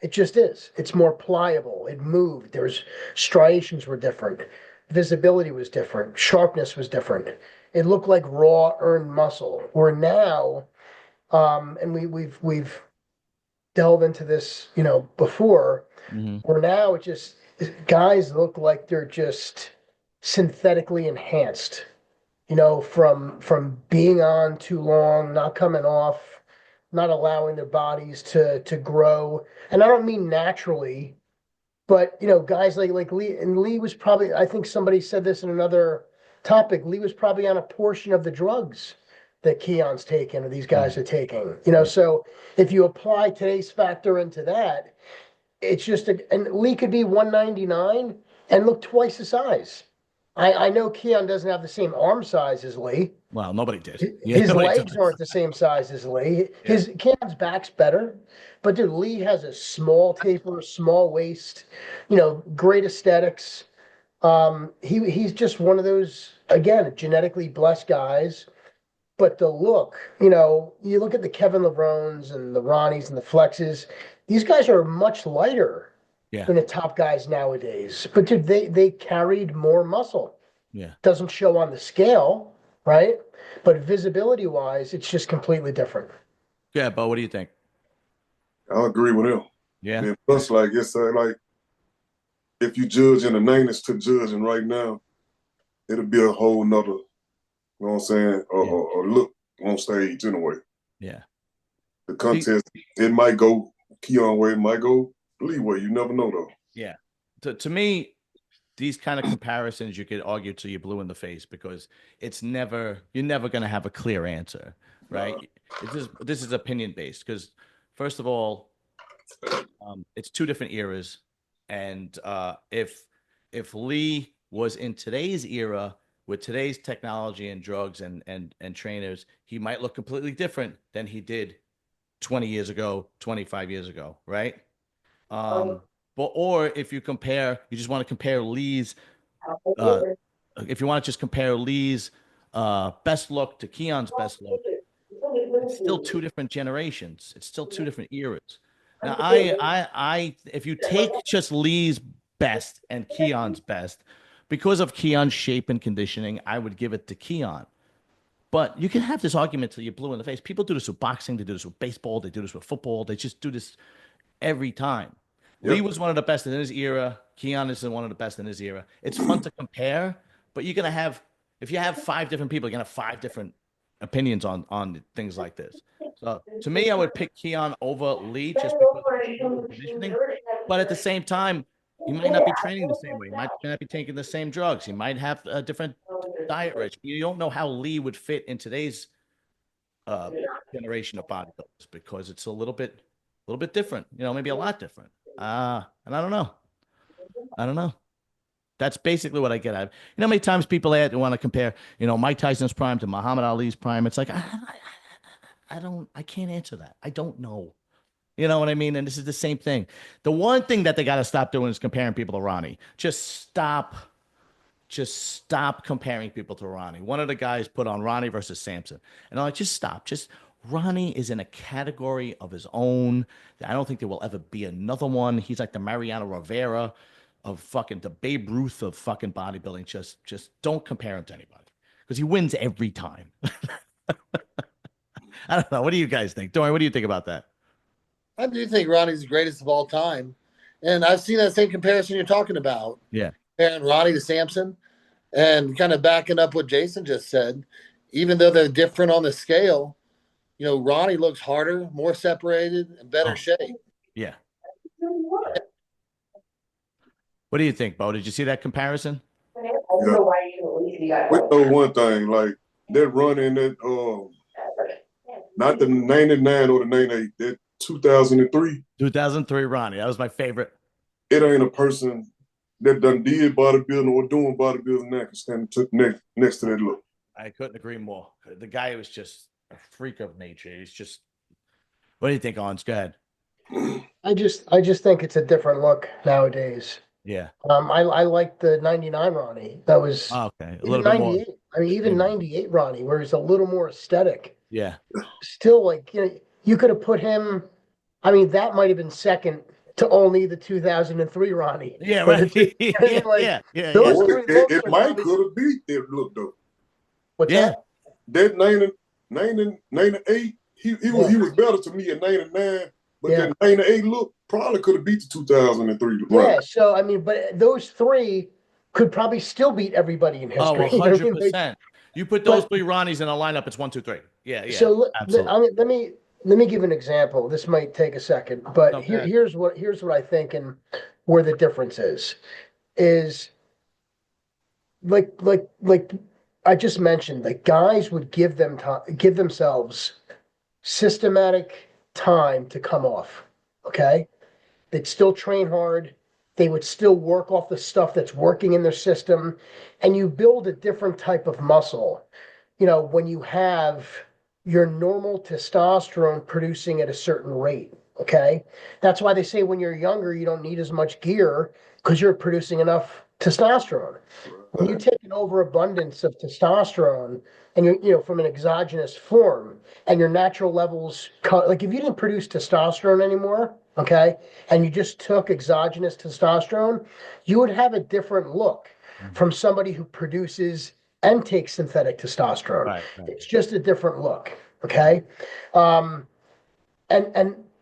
It just is. It's more pliable. It moved. There's striations were different. Visibility was different. Sharpness was different. It looked like raw earned muscle. Where now, and we've delved into this, before. Mm-hmm. Where now it just guys look like they're just synthetically enhanced. From being on too long, not coming off, not allowing their bodies to grow. And I don't mean naturally, but guys like Lee, and Lee was probably, I think somebody said this in another topic, Lee was probably on a portion of the drugs that Keon's taking or these guys are taking. So if you apply today's factor into that, it's just and Lee could be 199 and look twice the size. I know Keon doesn't have the same arm size as Lee. Well, nobody did. His nobody legs does. aren't the same size as Lee. His Keon's back's better, but dude, Lee has a small taper, small waist, great aesthetics. He's just one of those, again, genetically blessed guys. But the look, you look at the Kevin LeBrons and the Ronnies and the Flexes, these guys are much lighter than the top guys nowadays. But dude, they carried more muscle. Yeah. Doesn't show on the scale, right? But visibility wise, it's just completely different. Yeah, Bo, what do you think? I agree with him. Yeah. And plus, like it's like if you judge in the 90s to judging right now, it'll be a whole nother, you know what I'm saying, or look on stage anyway. Yeah. The contest, it might go Keon way, it might go Lee way. You never know though. Yeah. To me, these kind of comparisons you could argue till you're blue in the face because you're never going to have a clear answer, right? This is opinion based because first of all, it's two different eras, and if Lee was in today's era with today's technology and drugs and trainers, he might look completely different than he did 20 years ago, 25 years ago, right? Or if you just want to compare Lee's, if you want to just compare Lee's best look to Keon's best look, it's still two different generations. It's still two different eras. Now, if you take just Lee's best and Keon's best, because of Keon's shape and conditioning, I would give it to Keon. But you can have this argument till you're blue in the face. People do this with boxing. They do this with baseball. They do this with football. They just do this every time. Yep. Lee was one of the best in his era. Keon is one of the best in his era. It's fun to compare, but you're going to have, if you have 5 different people, you're going to have 5 different opinions on things like this. So to me, I would pick Keon over Lee just because of conditioning. But at the same time, he might not be training the same way. He might not be taking the same drugs. He might have a different diet regimen. You don't know how Lee would fit in today's generation of bodybuilders because it's a little bit different. Maybe a lot different. And I don't know. That's basically what I get at. How many times people want to compare, Mike Tyson's prime to Muhammad Ali's prime? It's like, I can't answer that. I don't know. You know what I mean? And this is the same thing. The one thing that they got to stop doing is comparing people to Ronnie. Just stop just stop comparing people to Ronnie. One of the guys put on Ronnie versus Samson. And I'm like, just stop. Just Ronnie is in a category of his own. I don't think there will ever be another one. He's like the Mariano Rivera of fucking the Babe Ruth of fucking bodybuilding. Just don't compare him to anybody because he wins every time. I don't know. What do you guys think? Dorian, what do you think about that? I do think Ronnie's the greatest of all time. And I've seen that same comparison you're talking about. Yeah. Comparing Ronnie to Samson and kind of backing up what Jason just said. Even though they're different on the scale, you know, Ronnie looks harder, more separated, and better shape. Yeah. What do you think, Bo? Did you see that comparison? Yeah. We know one thing, like that run in that not the 99 or the 98, that 2003. 2003 Ronnie. That was my favorite. It ain't a person that done did bodybuilding or doing bodybuilding now can stand next to that look. I couldn't agree more. The guy was just a freak of nature. He's just. What do you think, Ons? Go ahead. I just think it's a different look nowadays. Yeah. I like the 99 Ronnie. That was Okay. A even little bit more. 98. I mean, even 98 Ronnie, where he's a little more aesthetic. Yeah. Still, like, you know, you could have put him. I mean, that might have been second to only the 2003 Ronnie. Yeah, But right. it's- I mean, like, yeah. those Or three looks it are might probably- could have beat that look though. What's Yeah. that? That 98, he was better to me at 99, but Yeah. that 98 look probably could have beat the 2003 look. Yeah. So I mean, but those three could probably still beat everybody in Oh, history. You know what I mean? 100%. You put those three Ronnies in a lineup, it's 1, 2, 3. Yeah, yeah. So absolutely. I mean, let me give an example. This might take a second, but Okay. here's what I think and where the difference is like I just mentioned, like guys would give themselves systematic time to come off. Okay, they'd still train hard. They would still work off the stuff that's working in their system, and you build a different type of muscle. You know, when you have your normal testosterone producing at a certain rate. Okay. That's why they say when you're younger, you don't need as much gear because you're producing enough testosterone. When you take an overabundance of testosterone and you're from an exogenous form and your natural levels cut, like if you didn't produce testosterone anymore, okay, and you just took exogenous testosterone, you would have a different look from somebody who produces and takes synthetic testosterone. Right. It's just a different look. Okay. And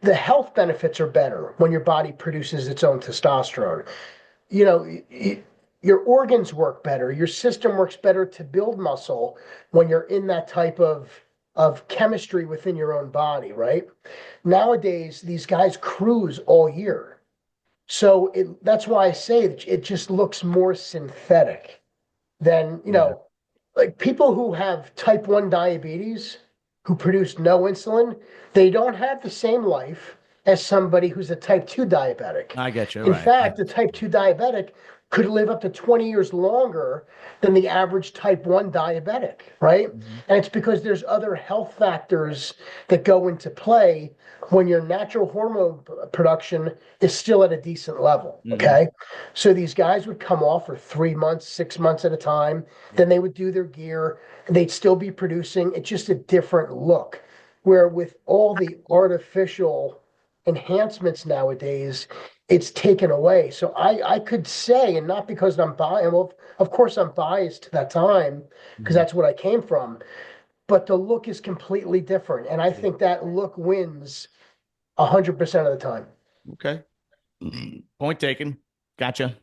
the health benefits are better when your body produces its own testosterone. You know, your organs work better. Your system works better to build muscle when you're in that type of chemistry within your own body, right? Nowadays, these guys cruise all year. So that's why I say it just looks more synthetic than, you know, like people who have type 1 diabetes, who produce no insulin, they don't have the same life as somebody who's a type 2 diabetic. I get you. In Right. fact, the type 2 diabetic could live up to 20 years longer than the average type 1 diabetic, right? And it's because there's other health factors that go into play when your natural hormone production is still at a decent level, okay? So these guys would come off for 3 months, 6 months at a time, then they would do their gear, and they'd still be producing. It's just a different look. Where with all the artificial enhancements nowadays, it's taken away. So I could say, and not because I'm biased, well, of course I'm biased to that time because that's what I came from, but the look is completely different. And I think that look wins 100% of the time. Okay. Point taken. Gotcha.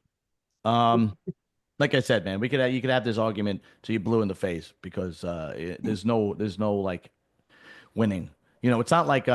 Like I said, man, you could have this argument till you blue in the face because there's no like winning. You know, it's not like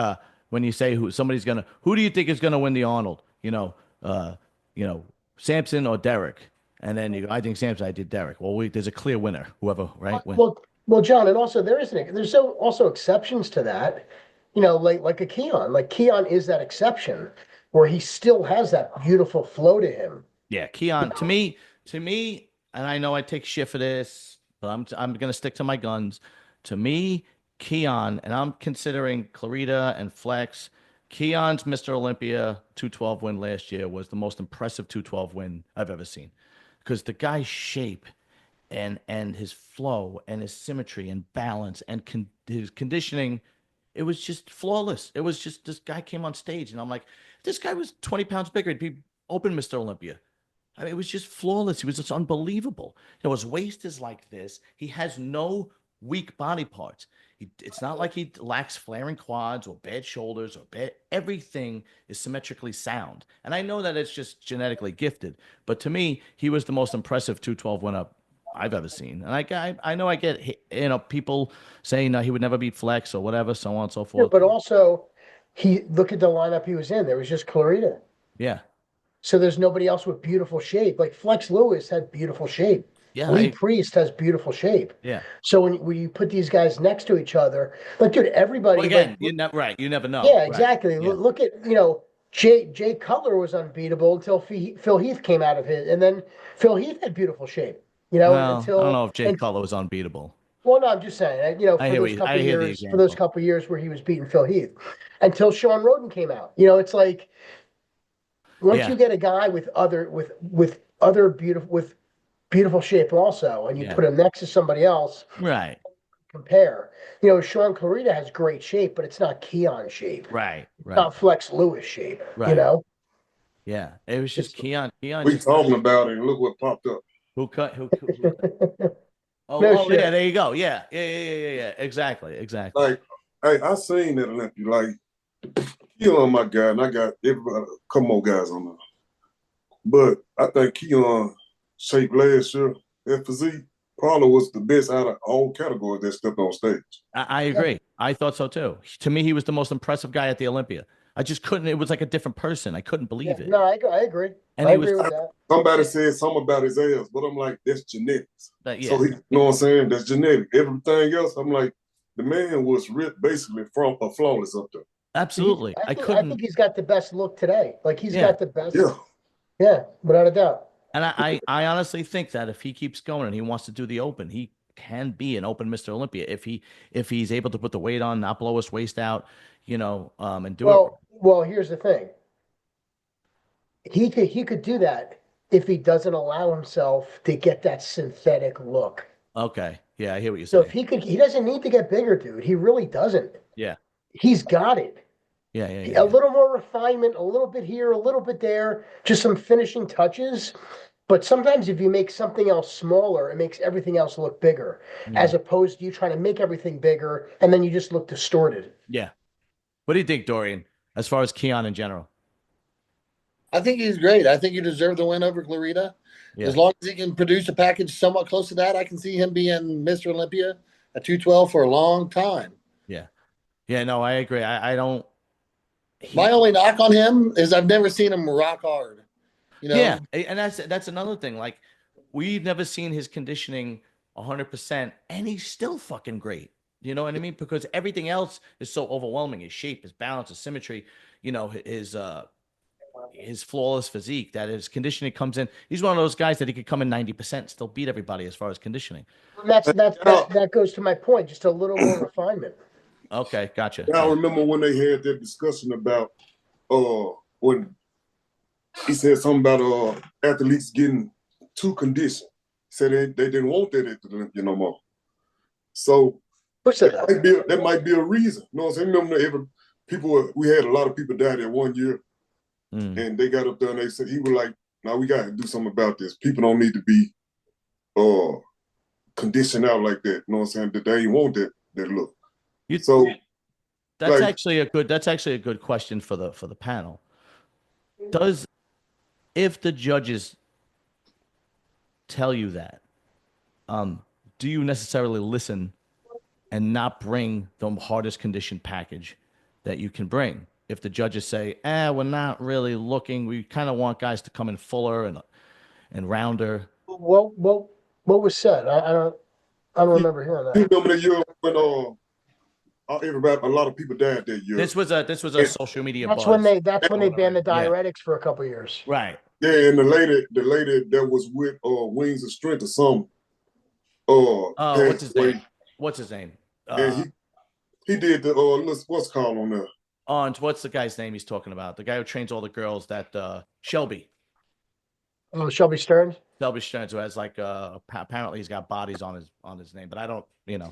when you say who do you think is gonna win the Arnold? You know, Samson or Derek, and then you go, I think Samson, I did Derek. Well, there's a clear winner, whoever, right? Well, John, and also there's also exceptions to that. You know, like a Keon. Like Keon is that exception where he still has that beautiful flow to him. Yeah, Keon. To me, and I know I take shit for this, but I'm gonna stick to my guns. To me, Keon, and I'm considering Clarita and Flex. Keon's Mr. Olympia 212 win last year was the most impressive 212 win I've ever seen, because the guy's shape and his flow and his symmetry and balance and his conditioning, it was just flawless. It was just, this guy came on stage and I'm like, this guy was 20 pounds bigger. He'd be open Mr. Olympia. I mean, it was just flawless. He was just unbelievable. You know, his waist is like this. He has no weak body parts. It's not like he lacks flaring quads or bad shoulders or bad. Everything is symmetrically sound. And I know that it's just genetically gifted, but to me, he was the most impressive 212 winner I've ever seen. And I know I get, you know, people saying he would never beat Flex or whatever, so on and so Yeah, forth. but also, look at the lineup he was in. There was just Clarita. Yeah. So there's nobody else with beautiful shape. Like Flex Lewis had beautiful shape. Yeah. Lee Priest has beautiful shape. Yeah. So when you put these guys next to each other, like, dude, everybody. Well, again, like, you never, right. You never know. yeah, Right. exactly. Yeah. Look at, Jay Cutler was unbeatable until Phil Heath came out of his, and then Phil Heath had beautiful shape. Well, Until I don't know if Jay Cutler was unbeatable. well, no, I'm just saying, I for hear those you- couple I hear the years, for those example. couple years where he was beating Phil Heath, until Sean Roden came out. It's like once Yeah. you get a guy with other beautiful shape also, and you Yeah. put him next to somebody else, Right. compare. Sean Clarita has great shape, but it's not Keon shape. Right. It's Right. not Flex Lewis shape. Right. Yeah. It was just Keon. We Just talking about it, and look what popped up. who cut who. No shit. Yeah, there you go. Yeah. Exactly. Like, hey, I seen that Olympia. Like, Keon, my guy, and I got everybody, a couple more guys on there. But I think Keon shaped last year, that physique, probably was the best out of all categories that stepped on stage. I agree. I thought so too. To me, he was the most impressive guy at the Olympia. I just couldn't. It was like a different person. I couldn't believe it. No, I agree. And I he was- agree with that. Somebody said something about his ass, but I'm like, that's genetics. Yeah. So, you know what I'm saying? That's genetic. Everything else, I'm like, the man was basically from a flawless up there. Absolutely. I I think he's got the best look today. Like, he's got the best. Yeah, without a doubt. And I honestly think that if he keeps going and he wants to do the open, he can be an open Mr. Olympia if he's able to put the weight on, not blow his waist out, and do it. Well, here's the thing. He could do that if he doesn't allow himself to get that synthetic look. Okay. Yeah, I hear what you're So saying. if he doesn't need to get bigger, dude. He really doesn't. Yeah. He's got it. Yeah. A little more refinement, a little bit here, a little bit there, just some finishing touches. But sometimes if you make something else smaller, it makes everything else look bigger, as opposed to you trying to make everything bigger and then you just look distorted. Yeah. What do you think, Dorian, as far as Keon in general? I think he's great. I think he deserved the win over Clarita. Yeah. As long as he can produce a package somewhat close to that, I can see him being Mr. Olympia at 212 for a long time. Yeah. Yeah, no, I agree. I don't. My only knock on him is I've never seen him rock hard. Yeah, and that's another thing. Like, we've never seen his conditioning 100%, and he's still fucking great. You know what I mean? Because everything else is so overwhelming. His shape, his balance, his symmetry. His flawless physique. That his conditioning comes in. He's one of those guys that he could come in 90%, still beat everybody as far as conditioning. That goes to my point. Just a little more refinement. Okay, gotcha. I remember when they had that discussion about when he said something about athletes getting too conditioned. Said they didn't want that at the Olympia no more. So that might be a reason. You know what I'm saying? We had a lot of people die that one year, and they got up there and they said, he was like, "Now we got to do something about this. People don't need to be conditioned out like that." You know what I'm saying? That they ain't want that look. That's actually a good question for the panel. If the judges tell you that, do you necessarily listen and not bring the hardest conditioned package that you can bring? If the judges say, we're not really looking, we kind of want guys to come in fuller and rounder. What was said? I don't remember hearing that. You remember the year when a lot of people died that year? This was a social media buzz. That's when they banned the diuretics for a couple of years. Right. Yeah, and the lady that was with Wings of Strength or something. What's his name? What's his name? And he did the what's called on there. What's the guy's name he's talking about? The guy who trains all the girls, that Shelby. Oh, Shelby Stearns? Shelby Stearns, who has like apparently he's got bodies on his name, but I don't, Yeah.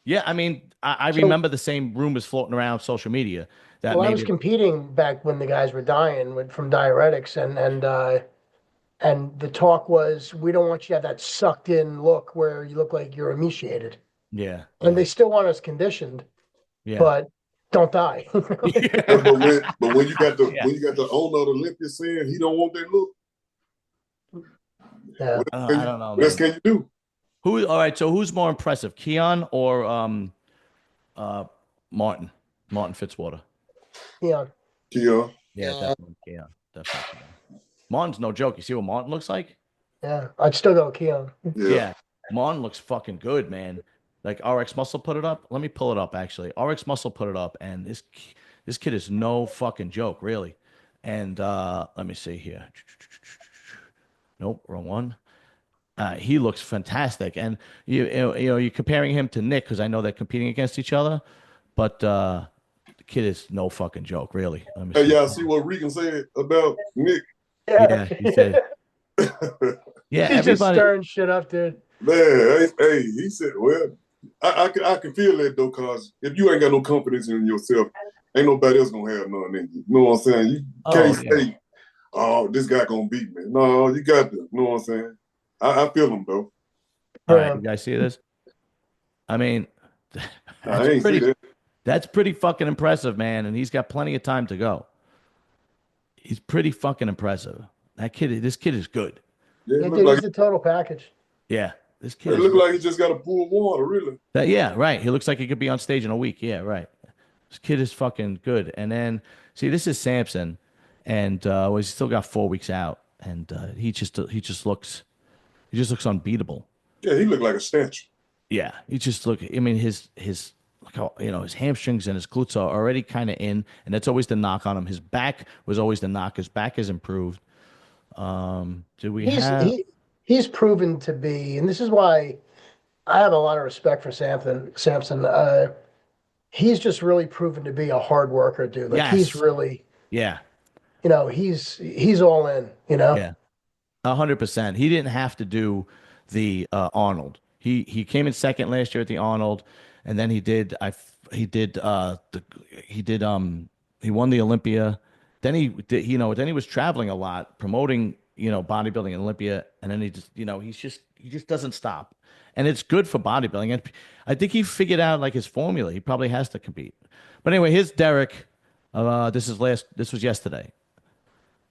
Yeah, I mean, I So, remember the same rumors floating around social media that well, I was maybe, competing back when the guys were dying from diuretics, and the talk was, we don't want you to have that sucked in look where you look like you're emaciated. yeah, And they still want us conditioned, yeah, but don't die. Yeah, but when you got the Yeah. when you got the owner of Olympia saying he don't want that look, Yeah. I don't know, what else man. can you do? All right, so who's more impressive, Keon or uh Martin? Martin Fitzwater. Yeah. Yeah, Yeah, Yeah. definitely Keon. Definitely Keon. Martin's no joke. You see what Martin looks like? Yeah. I'd still go with Keon. yeah. Yeah. Martin looks fucking good, man. Like RX Muscle put it up. Let me pull it up actually. RX Muscle put it up, and this kid is no fucking joke, really. And let me see here. Nope, wrong one. He looks fantastic, and you're comparing him to Nick because I know they're competing against each other, but the kid is no fucking joke, really. Let me Hey, see. y'all see what Regan said about Nick? Yeah, he said. Yeah, He's just everybody. stirring shit up, dude. Man, hey, he said, well, I can feel that though, cause if you ain't got no confidence in yourself, ain't nobody else gonna have none in you. You know what I'm saying? You can't Oh yeah. say, oh, this guy gonna beat me. No, you got to. You know what I'm saying? I feel him though. All right, you guys see this? I mean, Nah, that's I ain't see pretty. that. That's pretty fucking impressive, man. And he's got plenty of time to go. He's pretty fucking impressive. This kid is good. Yeah, Yeah, dude, he's the total package. Yeah, this kid it is look good. like he just got a pool of water, really. Yeah, right. He looks like he could be on stage in a week. Yeah, right. This kid is fucking good. And then see, this is Samson, and well, he's still got 4 weeks out, and he just looks unbeatable. Yeah, he looked like a statue. Yeah, he just look. I mean, his look how his hamstrings and his glutes are already kind of in, and that's always the knock on him. His back was always the knock. His back has improved. Do we He's have? he's proven to be, and this is why I have a lot of respect for Samson. He's just really proven to be a hard worker, dude. Like he's Yes. really, Yeah. he's all in, Yeah. 100%. He didn't have to do the Arnold. He came in second last year at the Arnold, and then he won the Olympia. Then he was traveling a lot, promoting bodybuilding in Olympia, and then he just doesn't stop, and it's good for bodybuilding. And I think he figured out like his formula. He probably has to compete. But anyway, here's Derek. This was yesterday.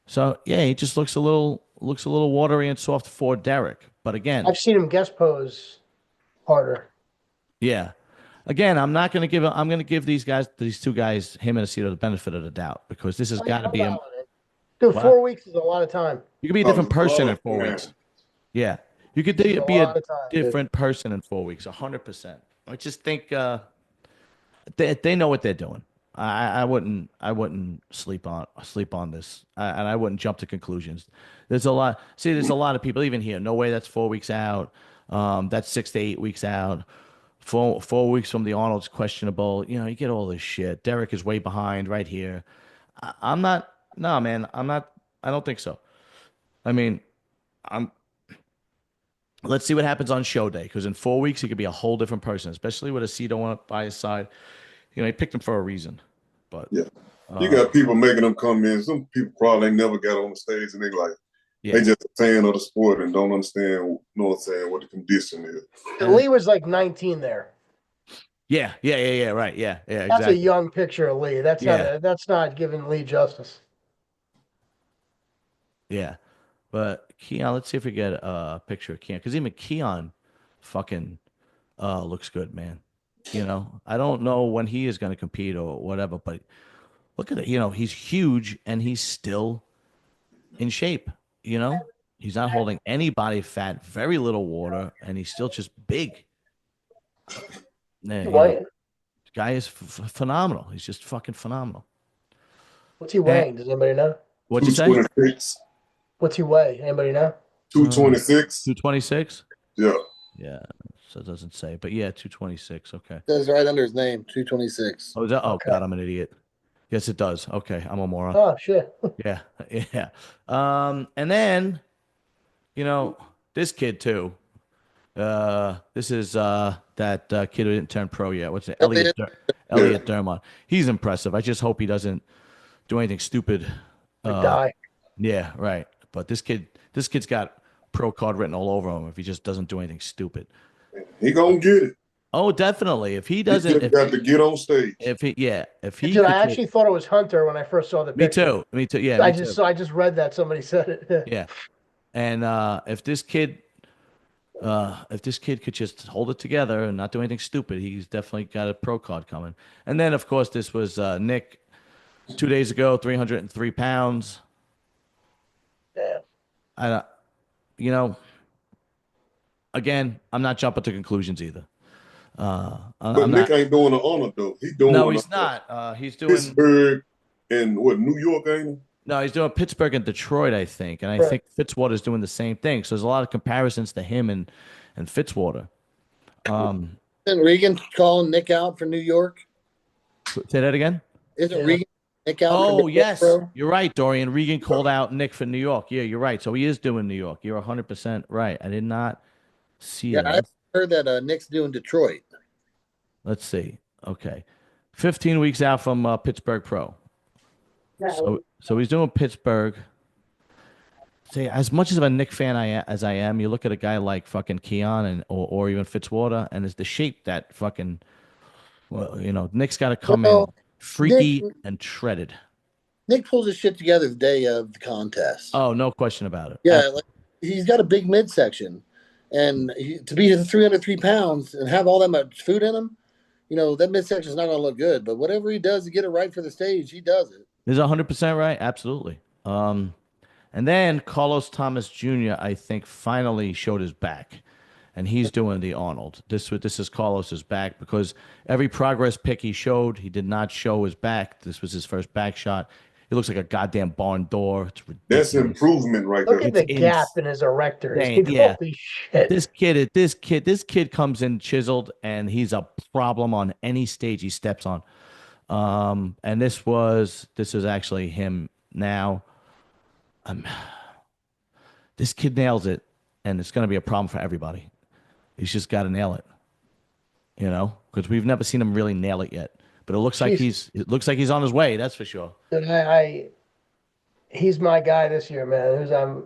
So yeah, he just looks a little watery and soft for Derek. But again, I've seen him guest pose harder. yeah. Again, I'm going to give these two guys, him and Aceto, the benefit of the doubt because this has got to be him. Dude, What? 4 weeks is a lot of time. You could be a different person in Oh, 4 weeks. Yeah, you could It's be a lot of time, dude. different person in 4 weeks, 100%. I just think they know what they're doing. I wouldn't sleep on this, and I wouldn't jump to conclusions. There's a lot. See, there's a lot of people even here. No way, that's 4 weeks out. That's 6 to 8 weeks out. 4 weeks from the Arnold's questionable. You get all this shit. Derek is way behind right here. I'm not. No, man, I'm not. I don't think so. I mean, I'm. Let's see what happens on show day because in 4 weeks he could be a whole different person, especially with a Aceto by his side. He picked him for a reason. But yeah. You got people making them come in. Some people probably ain't never got on the stage and they like, yeah, they just a fan of the sport and don't understand, you know what I'm saying, what the condition is. Lee was like 19 there. yeah, right, yeah, That's exactly. a young picture of Lee. That's not giving Lee justice. Yeah, but Keon, let's see if we get a picture of Keon because even Keon, fucking, looks good, man. I don't know when he is going to compete or whatever, but look at it. He's huge and he's still in shape. He's not holding any body fat, very little water, and he's still just big. The guy is phenomenal. He's just fucking phenomenal. What's he weighing? Does anybody know? What'd you say? 226. What's he weigh? Anybody know? 226. 226? Yeah. Yeah. So it doesn't say, but yeah, 226. Okay. It says right under his name, 226. Oh, is that? Oh, Okay. God, I'm an idiot. Yes, it does. Okay, I'm a moron. Oh shit. Yeah, yeah. And then you know, this kid too. This is that kid who didn't turn pro yet. What's it? Elliot Dermott. He's impressive. I just hope he doesn't do anything stupid. Die. Yeah, right. But this kid's got pro card written all over him if he just doesn't do anything stupid. He gonna get it. Oh, definitely. If he He doesn't, just got to get on stage. if he Dude, could I actually thought it was Hunter when I first saw the me picture. too. Yeah, I me just too. I just read that somebody said it. Yeah. And if this kid could just hold it together and not do anything stupid, he's definitely got a pro card coming. And then of course this was Nick 2 days ago, 303 pounds. Yeah. You know, again, I'm not jumping to conclusions either. But Nick ain't doing the honor though. He's doing No, he's not. He's doing Pittsburgh and what, New York, ain't he? No, he's doing Pittsburgh and Detroit, I think. And I think Fitzwater's doing the same thing. So there's a lot of comparisons to him and Fitzwater. Isn't Regan calling Nick out for New York? Say that again? Isn't Regan Nick out for Oh, New York, yes. bro? You're right, Dorian. Regan called out Nick for New York. Yeah, you're right. So he is doing New York. You're 100% right. I did not see Yeah, that. I heard that Nick's doing Detroit. Let's see. Okay. 15 weeks out from Pittsburgh Pro. So he's doing Pittsburgh. See, as much as of a Nick fan as I am, you look at a guy like fucking Keon or even Fitzwater, and it's the shape that fucking, well, you know, Nick's got to come in freaky and shredded. Nick pulls his shit together the day of the contest. Oh, no question about it. Yeah, like, he's got a big midsection, and to be 303 pounds and have all that much food in him, you know, that midsection is not going to look good. But whatever he does to get it right for the stage, he does it. Is 100% right? Absolutely. And then Carlos Thomas Jr., I think, finally showed his back, and he's doing the Arnold. This is Carlos's back because every progress pic he showed, he did not show his back. This was his first back shot. He looks like a goddamn barn door. It's ridiculous. That's improvement right there. Look at the gap in his erector. Yeah. Holy shit. This kid comes in chiseled, and he's a problem on any stage he steps on. And this is actually him now. This kid nails it, and it's going to be a problem for everybody. He's just got to nail it, you know, because we've never seen him really nail it yet. But it looks like he's on his way. That's for sure. And he's my guy this year, man.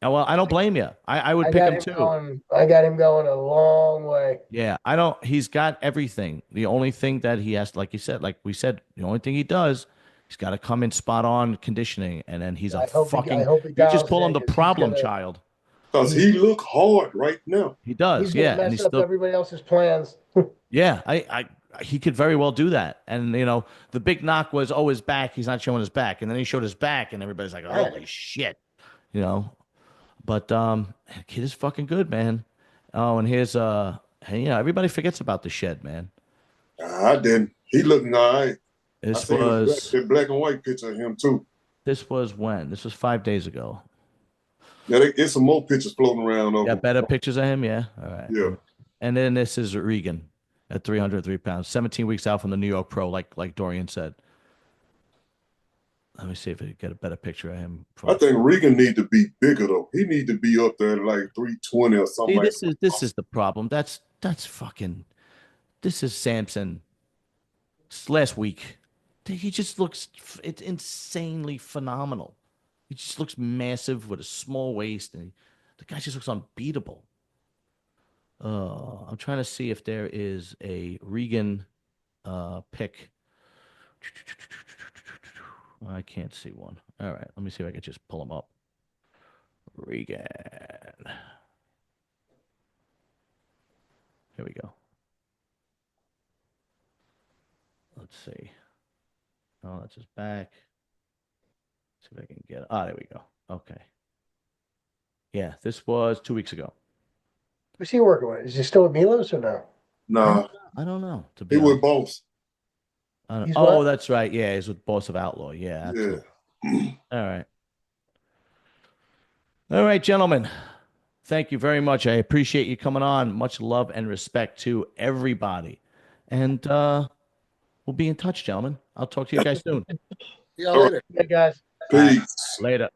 Well, I don't blame you. I would pick him too. I got him going a long way. Yeah, he's got everything. The only thing that he has, like we said, the only thing he does, he's got to come in spot on conditioning, and then he's you just call him the problem child. Because he look hard right now. He does, he's and he's up everybody else's plans. Yeah, he could very well do that. And you know, the big knock was, his back. He's not showing his back, and then he showed his back, and everybody's like, holy shit, you know. But kid is fucking good, man. Oh, and here's everybody forgets about the shed, man. I didn't. He looking all right. This was the black and white picture of him too. This was when? This was 5 days ago. Yeah, there's some more pictures floating around. Got better pictures of him, yeah. All right. Yeah. And then this is Regan at 303 pounds, 17 weeks out from the New York Pro, like Dorian said. Let me see if I can get a better picture of him. I think Regan need to be bigger though. He need to be up there at like 320 or something. This is the problem. That's fucking. This is Samson. Last week, he just looks. It's insanely phenomenal. He just looks massive with a small waist, and the guy just looks unbeatable. I'm trying to see if there is a Regan pick. I can't see one. All right, let me see if I can just pull him up. Regan. Here we go. Let's see. Oh, that's his back. See if I can get it. There we go. Okay. Yeah, this was 2 weeks ago. Who's he working with? Is he still with Milos or no? Nah. I don't know. He with Boss. That's right. Yeah, he's with Boss of Outlaw. Yeah. Absolutely. Yeah. All right, gentlemen. Thank you very much. I appreciate you coming on. Much love and respect to everybody. And we'll be in touch, gentlemen. I'll talk to you guys soon. See y'all later. Hey, guys. Peace. Later.